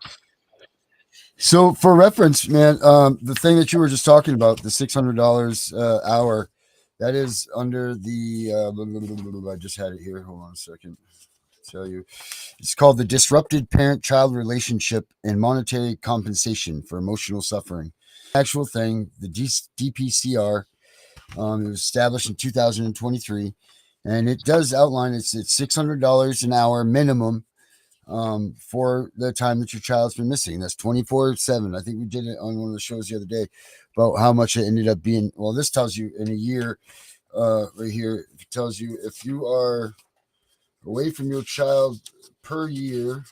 So for reference, man, the thing that you were just talking about, the $600 hour, that is under the I just had it here. Hold on a second. I'll tell you, it's called the Disrupted Parent-Child Relationship and Monetary Compensation for Emotional Suffering. Actual thing, the DPCR, it was established in 2023, and it does outline it's $600 an hour minimum for the time that your child's been missing. That's 24/7. I think we did it on one of the shows the other day about how much it ended up being. Well, this tells you in a year, right here, it tells you if you are away from your child per year,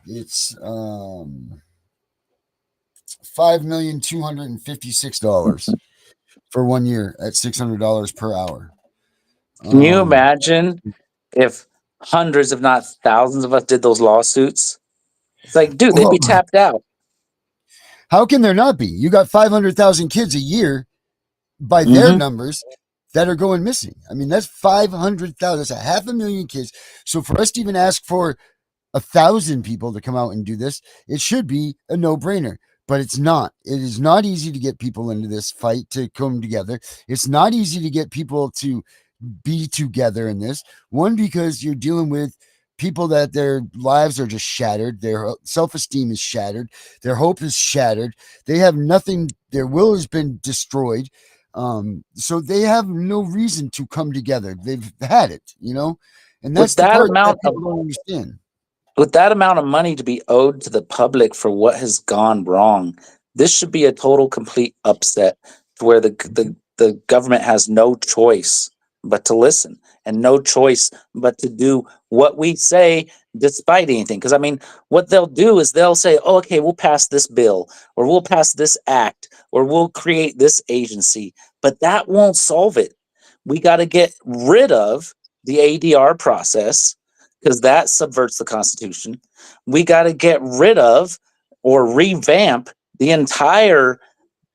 it's $5,256,000 for 1 year at $600 per hour. Can you imagine if hundreds, if not thousands of us did those lawsuits? It's like, dude, they'd be tapped out. How can there not be? You got 500,000 kids a year by their numbers that are going missing. I mean, that's 500,000. That's 500,000 kids. So for us to even ask for 1,000 people to come out and do this, it should be a no-brainer. But it's not. It is not easy to get people into this fight to come together. It's not easy to get people to be together in this. One, because you're dealing with people that their lives are just shattered. Their self-esteem is shattered. Their hope is shattered. They have nothing. Their will has been destroyed. So they have no reason to come together. They've had it, and that's the part that people don't understand. With that amount of money to be owed to the public for what has gone wrong, this should be a total complete upset, to where the government has no choice but to listen, and no choice but to do what we say despite anything. Because I mean, what they'll do is they'll say, oh, okay, we'll pass this bill, or we'll pass this act, or we'll create this agency, but that won't solve it. We got to get rid of the ADR process, because that subverts the Constitution. We got to get rid of or revamp the entire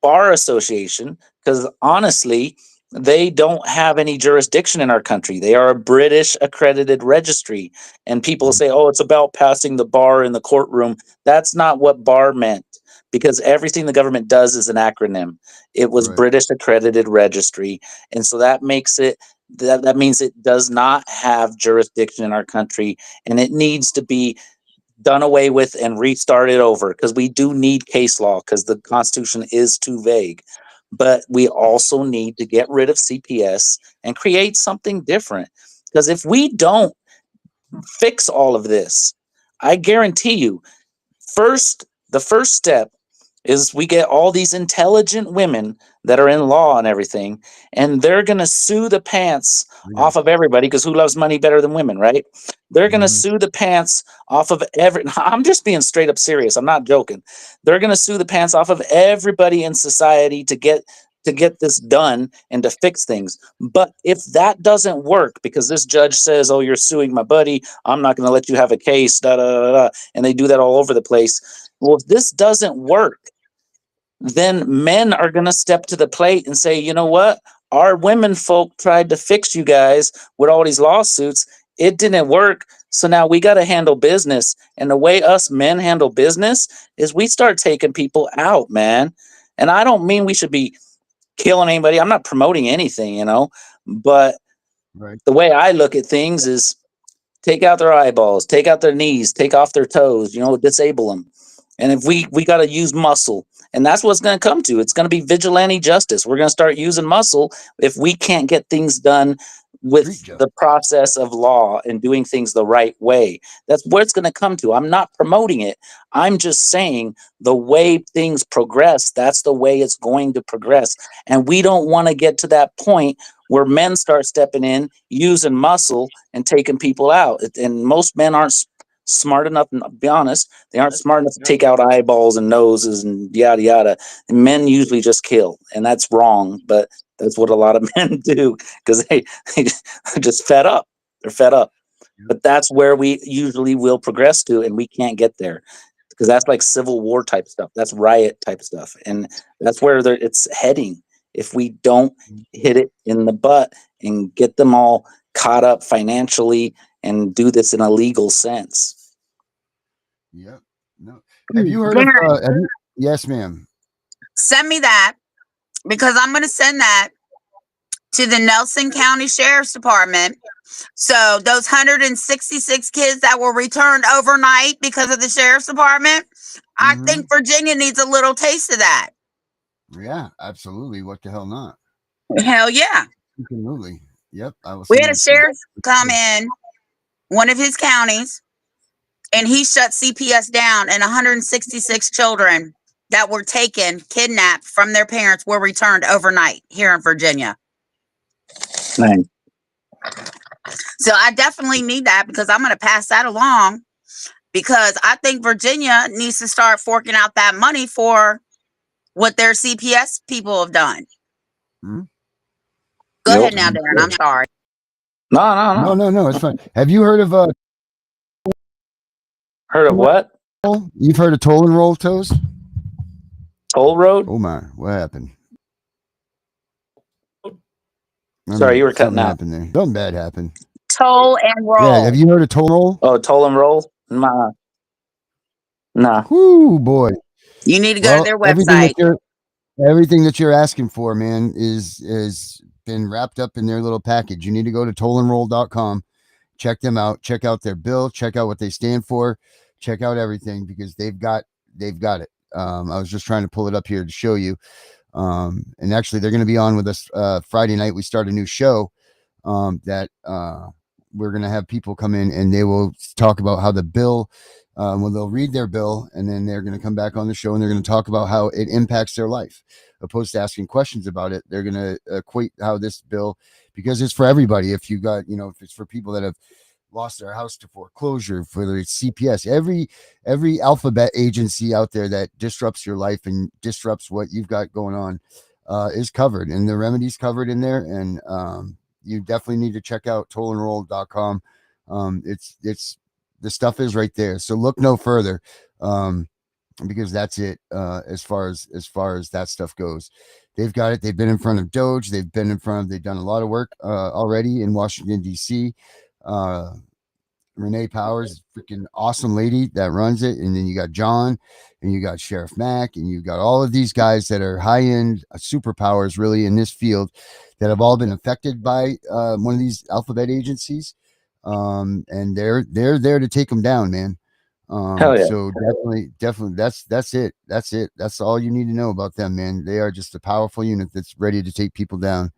bar association, because honestly, they don't have any jurisdiction in our country. They are a British accredited registry. And people say, oh, it's about passing the bar in the courtroom. That's not what bar meant, because everything the government does is an acronym. It was Right. British accredited registry. And so that makes it, that means it does not have jurisdiction in our country, and it needs to be done away with and restarted over, because we do need case law, because the Constitution is too vague. But we also need to get rid of CPS and create something different. Because if we don't fix all of this, I guarantee you, the first step is we get all these intelligent women that are in law and everything, and they're going to sue the pants off of everybody, because who loves money better than women, right? They're going to sue the pants off of I'm just being straight up serious. I'm not joking. They're going to sue the pants off of everybody in society to get this done and to fix things. But if that doesn't work, because this judge says, oh, you're suing my buddy, I'm not going to let you have a case, da, da, da, da, and they do that all over the place. Well, if this doesn't work, then men are going to step to the plate and say, you know what? Our women folk tried to fix you guys with all these lawsuits. It didn't work. So now we got to handle business. And the way us men handle business is we start taking people out, man. And I don't mean we should be killing anybody. I'm not promoting anything, you know, but the way I look at things is take out their eyeballs, take out their knees, take off their toes, you know, disable them. And if we got to use muscle, and that's what's going to come to, it's going to be vigilante justice. We're going to start using muscle if we can't get things done with the process of law and doing things the right way. That's where it's going to come to. I'm not promoting it. I'm just saying the way things progress, that's the way it's going to progress. And we don't want to get to that point where men start stepping in, using muscle and taking people out. And most men aren't smart enough, to be honest, they aren't smart enough to take out eyeballs and noses and yada yada. And men usually just kill, and that's wrong, but that's what a lot of men do, because they're just fed up. They're fed up. But that's where we usually will progress to, and we can't get there, because that's like civil war type stuff. That's riot type stuff, and that's where it's heading. If we don't hit it in the butt and get them all caught up financially and do this in a legal sense. Yep. No. Have you heard of? Yes, ma'am. Send me that, because I'm going to send that to the Nelson County Sheriff's Department. So those 166 kids that were returned overnight because of the Sheriff's Department, I think Virginia needs a little taste of that. Yeah, absolutely. What the hell not? Hell yeah. Absolutely. Yep. We had a sheriff come in one of his counties, and he shut CPS down, and 166 children that were taken, kidnapped from their parents, were returned overnight here in Virginia. Nice. So I definitely need that, because I'm going to pass that along, because I think Virginia needs to start forking out that money for what their CPS people have done. Go ahead now, Darren. I'm sorry. No. It's fine. Have you heard of Heard of what? You've heard of toll and roll, Toes? Toll road? Oh my, what happened? Sorry, you were cutting out. Happened there. Something bad happened. Toll and roll. Yeah, have you heard of toll and roll? Oh, toll and roll? Nah. Whoo, boy. You need to go to their website. Everything that you're asking for, man, is been wrapped up in their little package. You need to go to tollandroll.com, check them out, check out their bill, check out what they stand for, check out everything, because they've got it. I was just trying to pull it up here to show you. And actually they're going to be on with us Friday night. We start a new show that we're going to have people come in, and they will talk about how the bill, they'll read their bill, and then they're going to come back on the show, and they're going to talk about how it impacts their life, opposed to asking questions about it. They're going to equate how this bill, because it's for everybody. If you got, if it's for people that have lost their house to foreclosure, whether it's CPS, every alphabet agency out there that disrupts your life and disrupts what you've got going on is covered, and the remedies covered in there. And you definitely need to check out tollandroll.com. It's the stuff is right there. So look no further. because that's it. As far as that stuff goes, they've got it. They've been in front of Doge. They've done a lot of work already in Washington D.C. Renee Powers, freaking awesome lady that runs it, and then you got John, and you got Sheriff Mack, and you got all of these guys that are high end superpowers really in this field that have all been affected by one of these alphabet agencies, and they're there to take them down, man. Hell yeah. So definitely, that's it. That's all you need to know about them, man. They are just a powerful unit that's ready to take people down.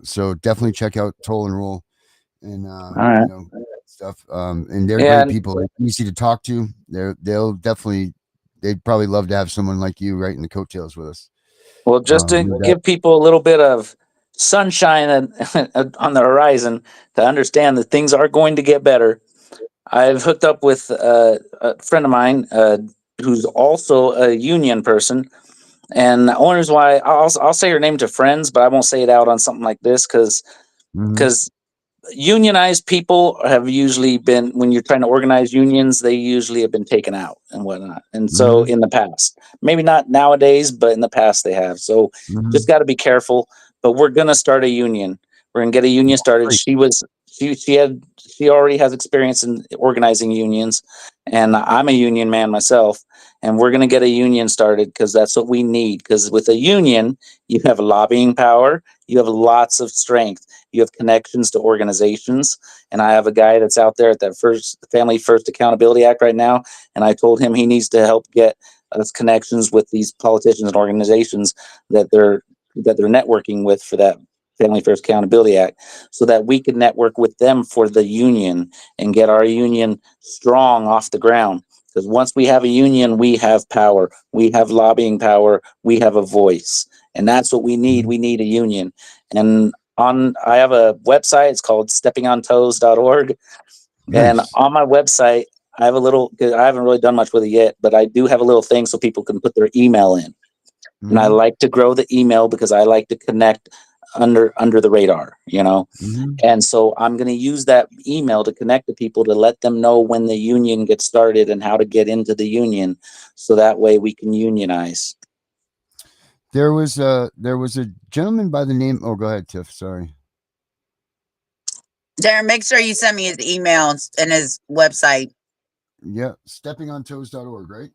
So definitely check out Toll and Roll and All right. stuff. And they're Yeah, great people, easy to talk to. They'd probably love to have someone like you right in the coattails with us. well, just to give people a little bit of sunshine on the horizon to understand that things are going to get better. I've hooked up with a friend of mine who's also a union person, and the only reason why I'll say her name to friends, but I won't say it out on something like this because unionized people have usually been, when you're trying to organize unions, they usually have been taken out and whatnot. And so in the past, maybe not nowadays, but in the past they have. So just got to be careful. But we're gonna start a union. We're gonna get a union started. She already has experience in organizing unions, and I'm a union man myself. And we're gonna get a union started because that's what we need. Because with a union, you have lobbying power, you have lots of strength, you have connections to organizations. And I have a guy that's out there at that Family First Accountability Act right now, and I told him he needs to help get us connections with these politicians and organizations that they're networking with for that Family First Accountability Act, so that we can network with them for the union and get our union strong off the ground. Because once we have a union, we have power, we have lobbying power, we have a voice, and that's what we need. We need a union. And I have a website. It's called steppingontoes.org. And Nice. on my website, I have I haven't really done much with it yet, but I do have a little thing so people can put their email in. And I like to grow the email because I like to connect under the radar, And so I'm going to use that email to connect to people to let them know when the union gets started and how to get into the union, so that way we can unionize. There was a gentleman by the name. Oh, go ahead, Tiff. Sorry. Darren, make sure you send me his email and his website. Yeah, steppingontoes.org, right?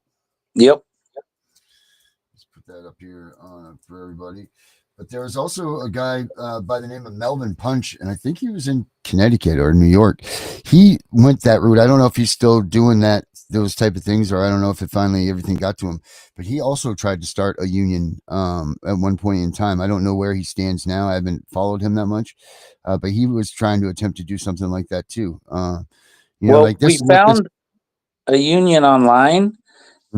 Yep. Let's put that up here for everybody. But there was also a guy by the name of Melvin Punch, and I think he was in Connecticut or New York. He went that route. I don't know if he's still doing those type of things, or I don't know if it finally everything got to him. But he also tried to start a union at one point in time. I don't know where he stands now. I haven't followed him that much, but he was trying to attempt to do something like that too. We found a union online.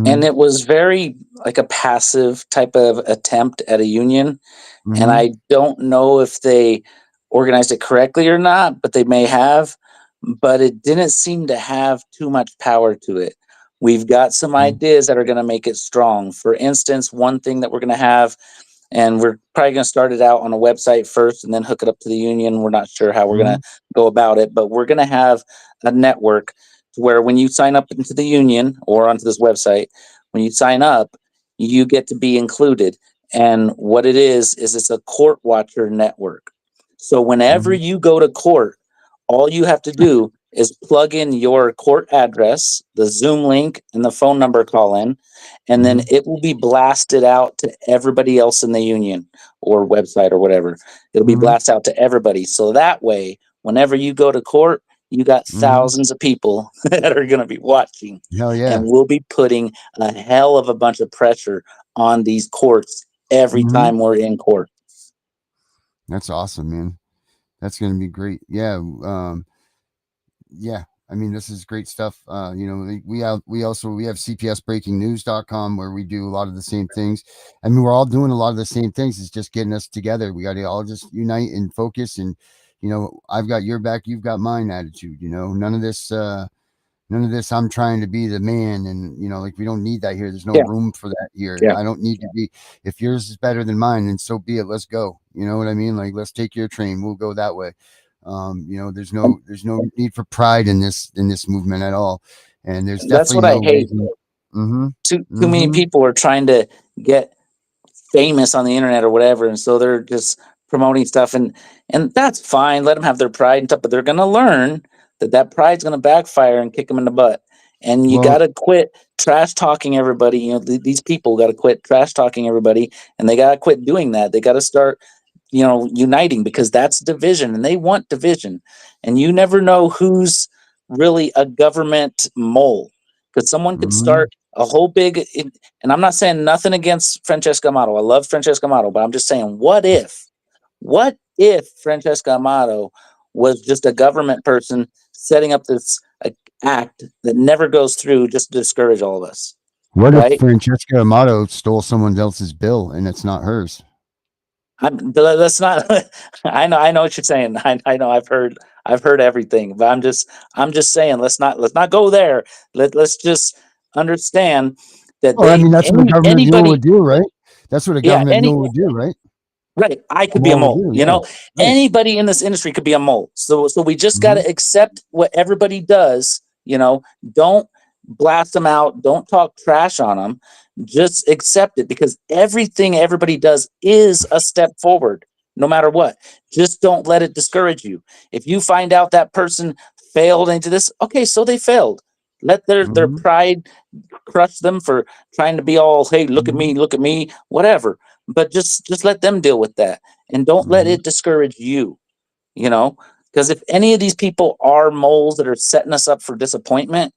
And it was very like a passive type of attempt at a union. And I don't know if they organized it correctly or not, but they may have. But it didn't seem to have too much power to it. We've got some ideas that are going to make it strong. For instance, one thing that we're going to have, and we're probably going to start it out on a website first and then hook it up to the union. We're not sure how we're going to go about it, but we're going to have a network where when you sign up into the union or onto this website, when you sign up, you get to be included. And what it is it's a court watcher network. So whenever you go to court, all you have to do is plug in your court address, the Zoom link, and the phone number call in, and then it will be blasted out to everybody else in the union or website or whatever. It'll be blasted out to everybody. So that way, whenever you go to court, you got thousands of people that are going to be watching. Hell yeah. And we'll be putting a hell of a bunch of pressure on these courts every time we're in court. That's awesome, man. That's going to be great. Yeah. Yeah. I mean, this is great stuff. We have cpsbreakingnews.com where we do a lot of the same things. I mean, we're all doing a lot of the same things. It's just getting us together. We got to all just unite and focus. And, I've got your back, you've got mine attitude, none of this, I'm trying to be the man. And, we don't need that here. There's no room for that here. Yeah. I don't need to be, if yours is better than mine, then so be it. Let's go. You know what I mean? Like, let's take your train. We'll go that way. There's no need for pride in this movement at all. And there's definitely that's what I hate. Mm-hmm. Too many Mm-hmm. people are trying to get famous on the internet or whatever, and so they're just promoting stuff, and that's fine. Let them have their pride and stuff, but they're going to learn that pride's going to backfire and kick them in the butt. And you got Well, to quit trash talking everybody. You know, these people got to quit trash talking everybody, and they got to quit doing that. They got to start, uniting, because that's division, and they want division. And you never know who's really a government mole, because someone could mm-hmm. start a whole big. And I'm not saying nothing against Francesca Amato. I love Francesca Amato, but I'm just saying, what if Francesca Amato was just a government person setting up this act that never goes through, just to discourage all of us, What if right? Francesca Amato stole someone else's bill and it's not hers? That's not. I know what you're saying. I know. I've heard everything, but I'm just saying. Let's not go there. Let's just understand that Well, I mean, that's what a government mule anybody, would do, right? That's what a yeah, government mule would do, right? right. I A could be a mole would mole. do, yeah. Right. Anybody in this industry could be a mole. So we just got Mm-hmm. to accept what everybody does. Don't blast them out. Don't talk trash on them. Just accept it, because everything everybody does is a step forward, no matter what. Just don't let it discourage you. If you find out that person failed into this, okay, so they failed. Let their Mm-hmm. pride crush them for trying to be all, hey, Mm-hmm. look at me, whatever. But just let them deal with that, and don't let Mm-hmm. it discourage you. you know because if any of these people are moles that are setting us up for disappointment,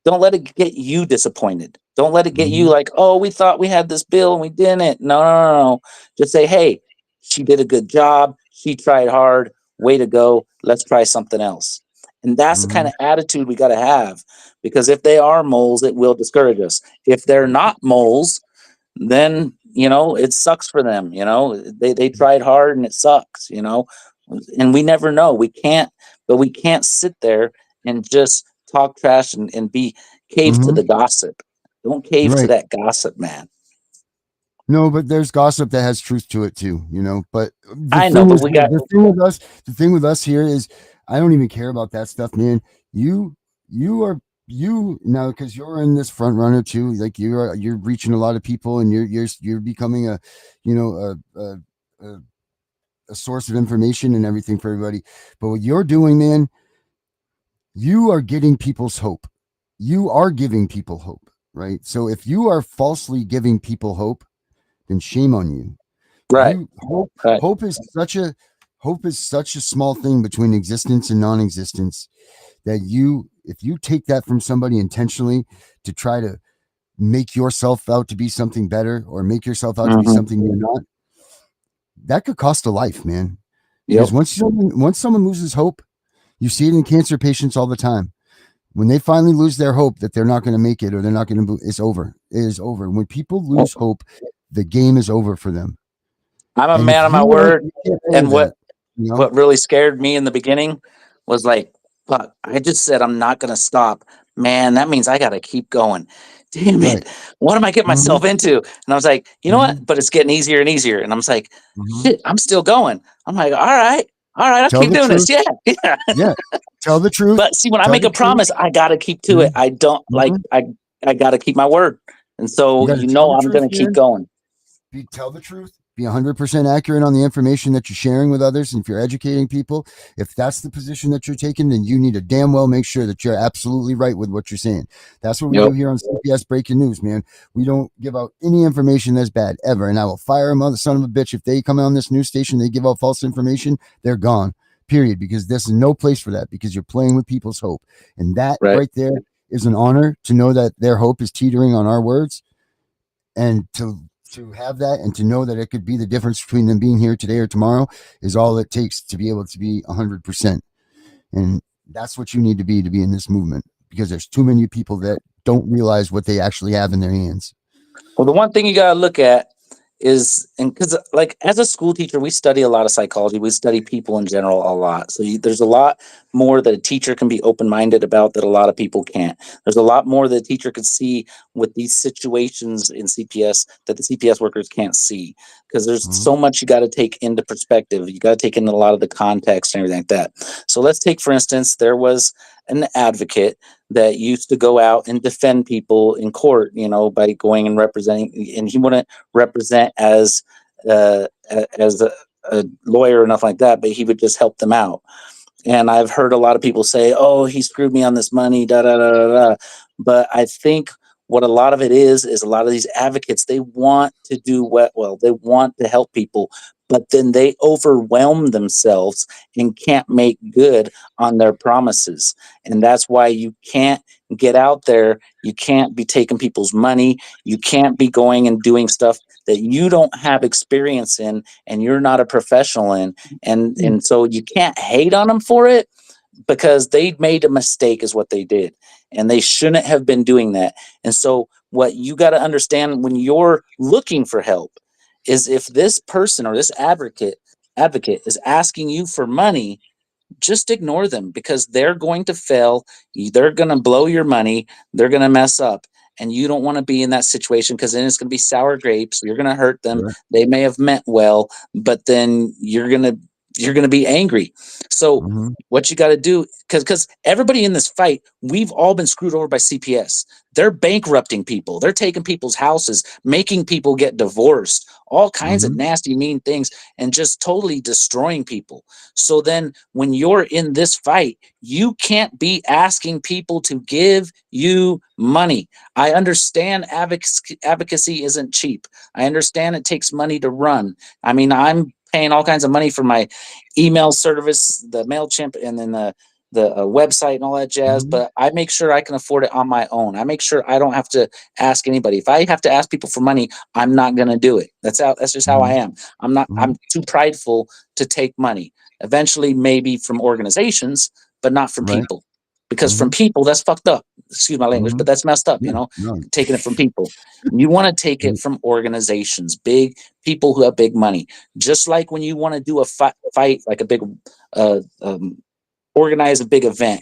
don't let it get you disappointed. Don't let it get you Mm-hmm. like, oh, we thought we had this bill and we didn't. No. Just say, hey, she did a good job, she tried hard, way to go, let's try something else. And that's the kind Mm-hmm. of attitude we got to have, because if they are moles, it will discourage us. If they're not moles, then it sucks for them. They tried hard and it sucks. And we never know. We can't sit there and just talk trash and be cave to Mm-hmm. the gossip. Don't cave to Right. that gossip, man. No, but there's gossip that has truth to it too, But I know, but we got the thing with us here is, I don't even care about that stuff, man. You are you now, because you're in this front runner too. Like you're reaching a lot of people, and you're becoming a, you know, a source of information and everything for everybody. But what you're doing, man, you are getting people's hope. You are giving people hope, right? So if you are falsely giving people hope, then shame on you. right, You hope right. hope is such a small thing between existence and non-existence, that if you take that from somebody intentionally to try to make yourself out to be something better, or make yourself out to be Hmm. something you're not, that could cost a life, man. Because Yep. once someone loses hope, you see it in cancer patients all the time. When they finally lose their hope that they're not going to make it, or they're not going to, it's over. It is over. When people Well, lose hope, the game is over for them. I'm a And if man of my you aren't, word. you can't play And with that, you know? what really scared me in the beginning was like, fuck, I just said I'm not going to stop. Man, that means I got to keep going. Damn Right. it. What am I getting Mm-hmm. myself into? And I was like, you know Mm-hmm. what? But it's getting easier and easier. And I was like, Mm-hmm. shit, I'm still going. I'm like, all right, I'll Tell keep the doing this. truth. Yeah. Yeah. Yeah. Tell the truth. But see, when I Tell make the a truth. promise, I got to keep to it. Mm-hmm. I don't like, Mm-hmm. I got to keep my word. And You so, got to tell the I'm truth, going to keep man. going. Tell the truth. Be 100% accurate on the information that you're sharing with others. And if you're educating people, if that's the position that you're taking, then you need to damn well make sure that you're absolutely right with what you're saying. That's what we do Yep. here on CPS Breaking News, man. We don't give out any information that's bad ever. And I will fire a mother son of a bitch if they come on this news station, they give out false information, they're gone. Period. Because this is no place for that, because you're playing with people's hope. And that Right. right there is an honor, to know that their hope is teetering on our words, and to have that, and to know that it could be the difference between them being here today or tomorrow, is all it takes to be able to be 100%. And that's what you need to be in this movement, because there's too many people that don't realize what they actually have in their hands. Well, the one thing you got to look at is, and because like as a school teacher, we study a lot of psychology. We study people in general a lot. So there's a lot more that a teacher can be open-minded about that a lot of people can't. There's a lot more that a teacher could see with these situations in CPS that the CPS workers can't see, because there's Mm-hmm. so much you got to take into perspective. You got to take in a lot of the context and everything like that. So let's take, for instance, there was an advocate that used to go out and defend people in court, by going and representing, and he wouldn't represent uh, as a lawyer or nothing like that, but he would just help them out. And I've heard a lot of people say, "Oh, he screwed me on this money, da da da da da." But I think what a lot of it is a lot of these advocates, they want to do well, they want to help people, but then they overwhelm themselves and can't make good on their promises. And that's why you can't get out there. You can't be taking people's money. You can't be going and doing stuff that you don't have experience in and you're not a professional in. And so you can't hate on them for it, because they made a mistake is what they did, and they shouldn't have been doing that. And so what you got to understand when you're looking for help is, if this person or this advocate is asking you for money, just ignore them, because they're going to fail. They're going to blow your money. They're going to mess up. And you don't want to be in that situation, because then it's going to be sour grapes. You're going to hurt them. Right. They may have meant well, but then you're going to be angry. So what you got to do, because everybody in this fight, we've all been screwed over by CPS. They're bankrupting people. They're taking people's houses, making people get divorced, all kinds of nasty, mean things, and just totally destroying people. So then when you're in this fight, you can't be asking people to give you money. I understand advocacy isn't cheap. I understand it takes money to run. I mean, I'm paying all kinds of money for my email service, the MailChimp, and then the website and all that jazz, but I make sure I can afford it on my own. I make sure I don't have to ask anybody. If I have to ask people for money, I'm not going to do it. That's just how I am. I'm too prideful to take money. Eventually, maybe from organizations, but not from people. Because from people, that's fucked up. Excuse my language, but that's messed up, No. taking it from people. You want to take it from organizations, big people who have big money. Just like when you want to do a fight, like a big organize a big event,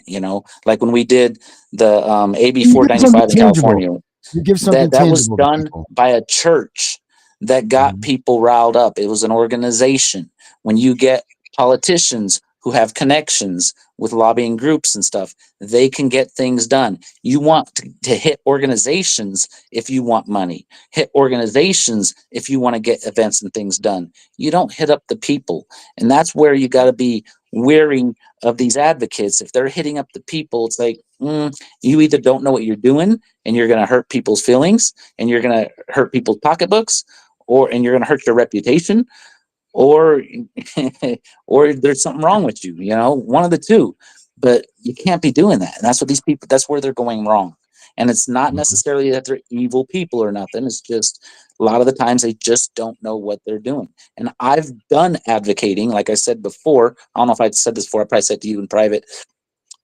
like when we did the AB You give something 495 in tangible. California. You give something That was tangible to done people. by a church that got people riled up. It was an organization. When you get politicians who have connections with lobbying groups and stuff, they can get things done. You want to hit organizations if you want money. Hit organizations if you want to get events and things done. You don't hit up the people. And that's where you got to be wary of these advocates. If they're hitting up the people, it's like, you either don't know what you're doing and you're going to hurt people's feelings and you're going to hurt people's pocketbooks, and you're going to hurt your reputation, or or there's something wrong with you, one of the two. But you can't be doing that. And that's what these people, that's where they're going wrong. And it's not necessarily that they're evil people or nothing. It's just a lot of the times they just don't know what they're doing. And I've done advocating, like I said before. I don't know if I said this before. I probably said to you in private,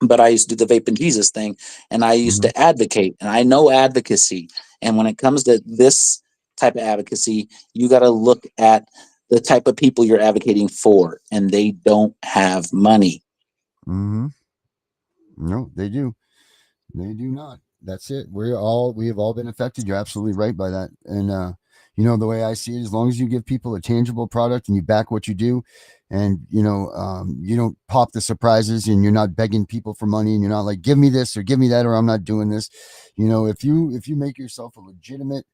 but I used to do the Vape and Jesus thing, and I used to advocate, and I know advocacy. And when it comes to this type of advocacy, you got to look at the type of people you're advocating for, and they don't have money. No, they do. They do not. That's it. We have all been affected. You're absolutely right by that. And the way I see it, as long as you give people a tangible product and you back what you do, and you don't pop the surprises, and you're not begging people for money, and you're not like, give me this or give me that, or I'm not doing this. If you make yourself a legitimate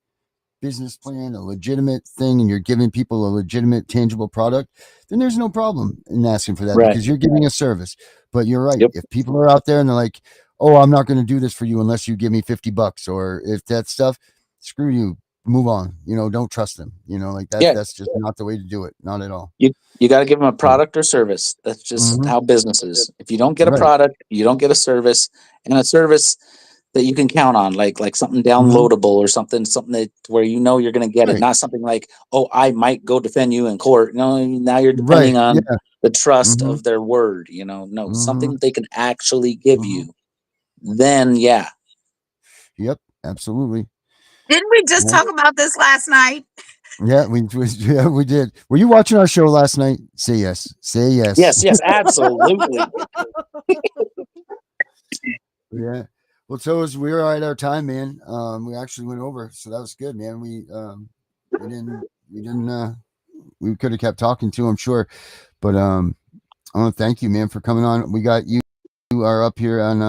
business plan, a legitimate thing, and you're giving people a legitimate tangible product, then there's no problem in asking for that, because you're giving a service. But you're right. If people are out there and they're like, oh, I'm not going to do this for you unless you give me $50, or if that stuff, screw you, move on. Don't trust them. Like that. That's just not the way to do it. Not at all. You got to give them a product or service. That's just how business is. If you don't get a product, you don't get a service, and a service that you can count on, like something downloadable or something that where you're going to get it, not something like, oh, I might go defend you in court. No, now you're depending on the trust of their word. No, something that they can actually give you. Then, yeah. Yep, absolutely. Didn't we just talk about this last night? Yeah, we did. Were you watching our show last night? Say yes. Say yes. Yes, absolutely. Yeah. Well, so we were at our time, man. We actually went over, so that was good, man. We could have kept talking too, I'm sure, but I want to thank you, man, for coming on. We got you you are up here on,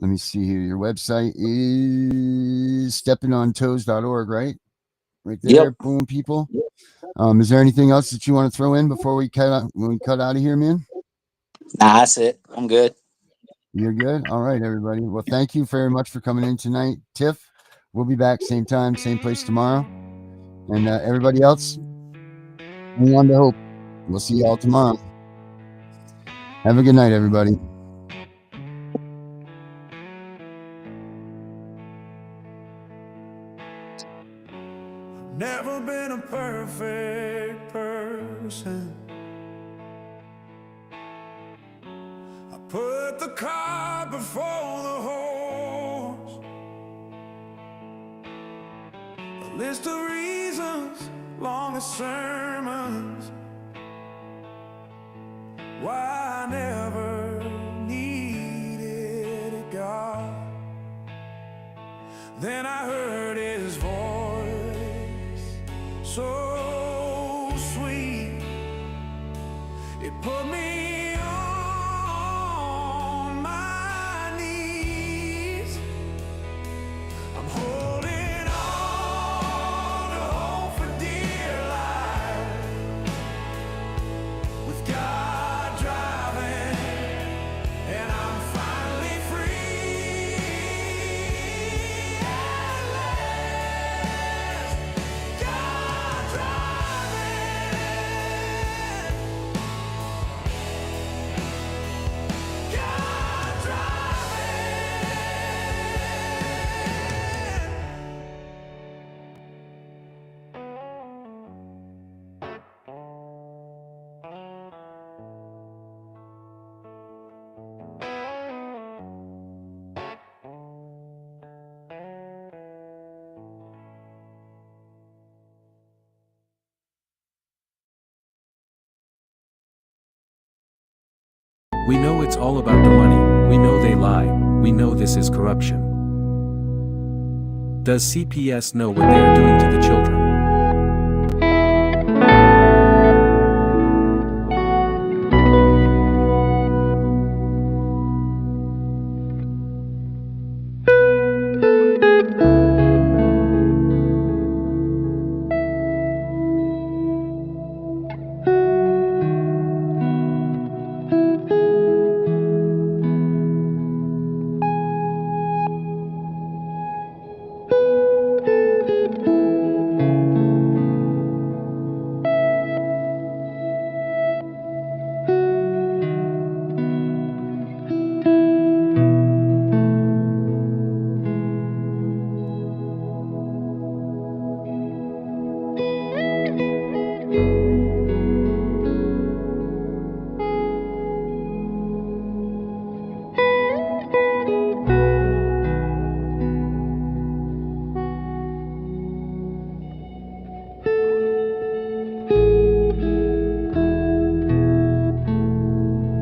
let me see here. Your website is steppingontoes.org, right? Right there. Yep. Boom, people. Is there anything else that you want to throw in before we cut out of here, man? Nah, that's it. I'm good. You're good. All right, everybody. Well, thank you very much for coming in tonight. Tiff, we'll be back same time, same place tomorrow. And everybody else, hang on to hope. We'll see y'all tomorrow. Have a good night, everybody. Never been a perfect person. I put the cart before the horse. A list of reasons, long as sermons, why I never needed a God. Then I heard his voice, so sweet, it put me on my knees. I'm holding on to hope for dear life, with God driving, and I'm finally free at last. God driving, God driving. We know it's all about the money, we know they lie, we know this is corruption. Does CPS know what they are doing to the children?